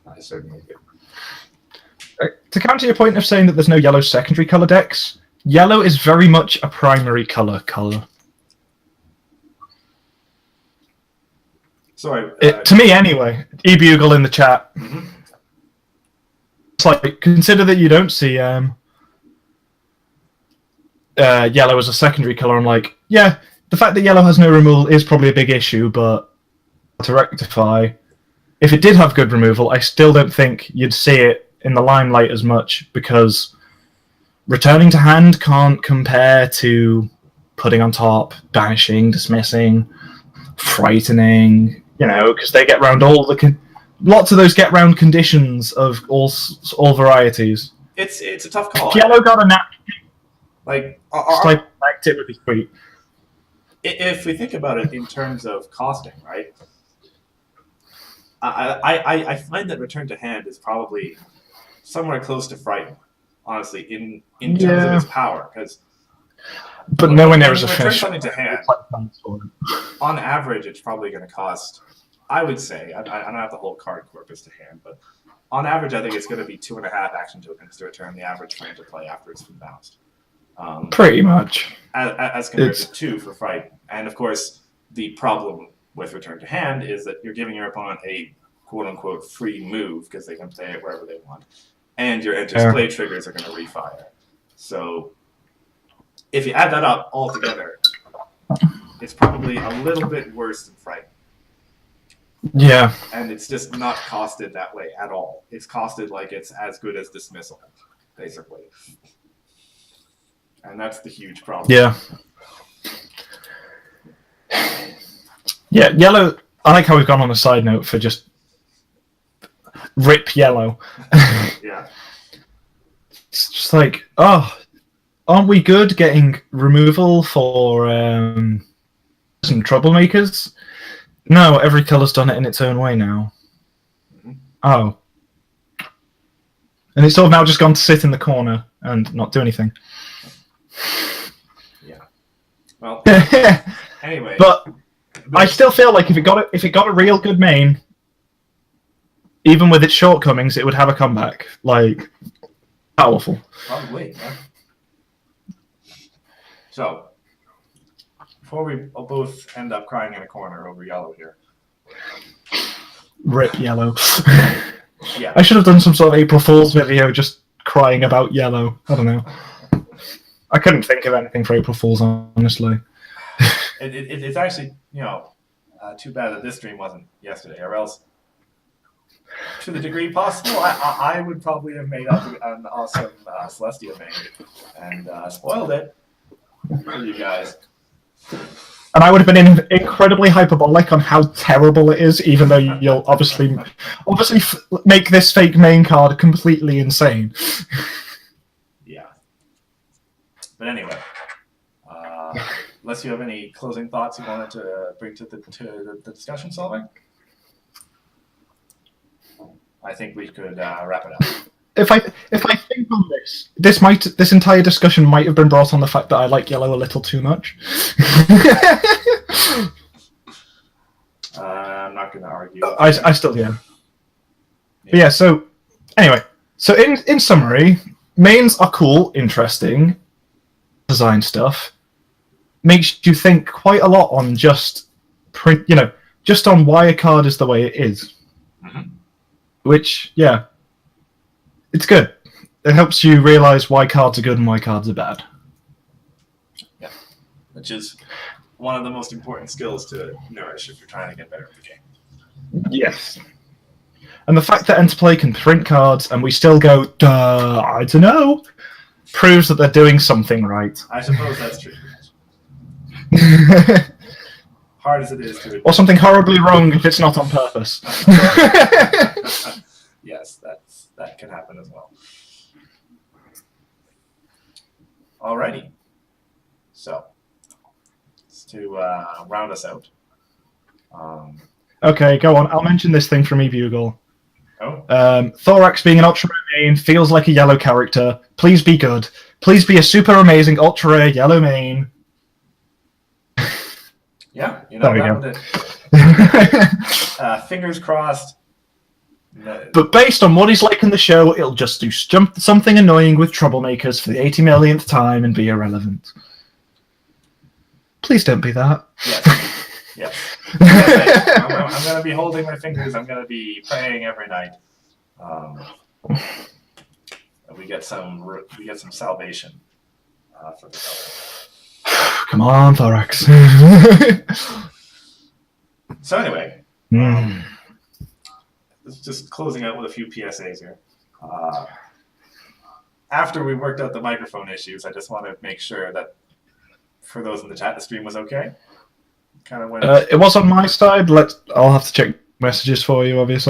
Speaker 1: I certainly do.
Speaker 2: To counter your point of saying that there's no yellow secondary colour decks, yellow is very much a primary colour.
Speaker 1: Sorry.
Speaker 2: To me, anyway. E-Bugle in the chat.
Speaker 1: Mm-hmm.
Speaker 2: It's like, consider that you don't see yellow as a secondary colour. I'm like, the fact that yellow has no removal is probably a big issue, but to rectify. If it did have good removal, I still don't think you'd see it in the limelight as much, because returning to hand can't compare to putting on top, banishing, dismissing, frightening, because they get round lots of those get round conditions of all varieties.
Speaker 1: It's a tough call.
Speaker 2: If yellow got a nap,
Speaker 1: like
Speaker 2: it would be sweet.
Speaker 1: If we think about it in terms of costing, right? I find that return to hand is probably somewhere close to frightened, honestly, in terms of its power, because.
Speaker 2: But nowhere near as
Speaker 1: return
Speaker 2: efficient.
Speaker 1: something to hand. On average, it's probably going to cost. I would say I don't have the whole card corpus to hand, but on average, I think it's going to be 2.5 action tokens to return the average frame to play after it's been bounced.
Speaker 2: Pretty much.
Speaker 1: As compared to 2 for fight, and of course, the problem with return to hand is that you're giving your opponent a quote-unquote free move because they can play it wherever they want, and your enters play triggers are going to refire. So if you add that up all together, it's probably a little bit worse than fright.
Speaker 2: Yeah.
Speaker 1: And it's just not costed that way at all. It's costed like it's as good as dismissal, basically. And that's the huge problem.
Speaker 2: Yeah. Yeah, yellow. I like how we've gone on a side note for just rip yellow.
Speaker 1: Yeah.
Speaker 2: It's just like, aren't we good getting removal for some troublemakers? No, every colour's done it in its own way now. Mm-hmm. Oh. And it's sort of now just gone to sit in the corner and not do anything.
Speaker 1: Yeah. Well, anyway.
Speaker 2: But I still feel like if it got a real good main, even with its shortcomings, it would have a comeback. Like, powerful.
Speaker 1: Probably, yeah. So, before we both end up crying in a corner over yellow here.
Speaker 2: Rip yellow.
Speaker 1: Yeah.
Speaker 2: I should have done some sort of April Fool's video just crying about yellow. I don't know. I couldn't think of anything for April Fool's, honestly.
Speaker 1: It's actually, too bad that this stream wasn't yesterday, or else, to the degree possible, I would probably have made up an awesome Celestia main and spoiled it for you guys.
Speaker 2: And I would have been incredibly hyperbolic on how terrible it is, even though you'll obviously make this fake main card completely insane.
Speaker 1: Yeah. But anyway, unless you have any closing thoughts you wanted to bring to the discussion, Solving, I think we could wrap it up.
Speaker 2: If I think on this entire discussion might have been brought on the fact that I like yellow a little too much.
Speaker 1: I'm not going to argue.
Speaker 2: I still But yeah. So anyway, so in summary, mains are cool, interesting, design stuff. Makes you think quite a lot on just on why a card is the way it is. Mm-hmm. Which, yeah. It's good. It helps you realise why cards are good and why cards are bad.
Speaker 1: Yeah, which is one of the most important skills to nourish if you're trying to get better at the game.
Speaker 2: Yes. And the fact that Enterplay can print cards and we still go, duh, I don't know, proves that they're doing something right.
Speaker 1: I suppose that's true. Hard as it is to...
Speaker 2: Or something horribly wrong if it's not on purpose.
Speaker 1: Yes, that can happen as well. Alrighty. So, to round us out.
Speaker 2: Okay, go on. I'll mention this thing from eBugle.
Speaker 1: Oh.
Speaker 2: Thorax being an ultra rare main feels like a yellow character. Please be good. Please be a super amazing ultra rare yellow main.
Speaker 1: Yeah,
Speaker 2: there we go.
Speaker 1: Fingers crossed.
Speaker 2: But based on what he's like in the show, it'll just do something annoying with troublemakers for the 80 millionth time and be irrelevant. Please don't be that.
Speaker 1: Yes. I'm going to be holding my fingers. I'm going to be praying every night. We get some salvation for the color.
Speaker 2: Come on, Thorax.
Speaker 1: So anyway, Just closing out with a few PSAs here. After we worked out the microphone issues, I just want to make sure that for those in the chat, the stream was okay. Kind of went.
Speaker 2: It was on my side. I'll have to check messages for you, obviously.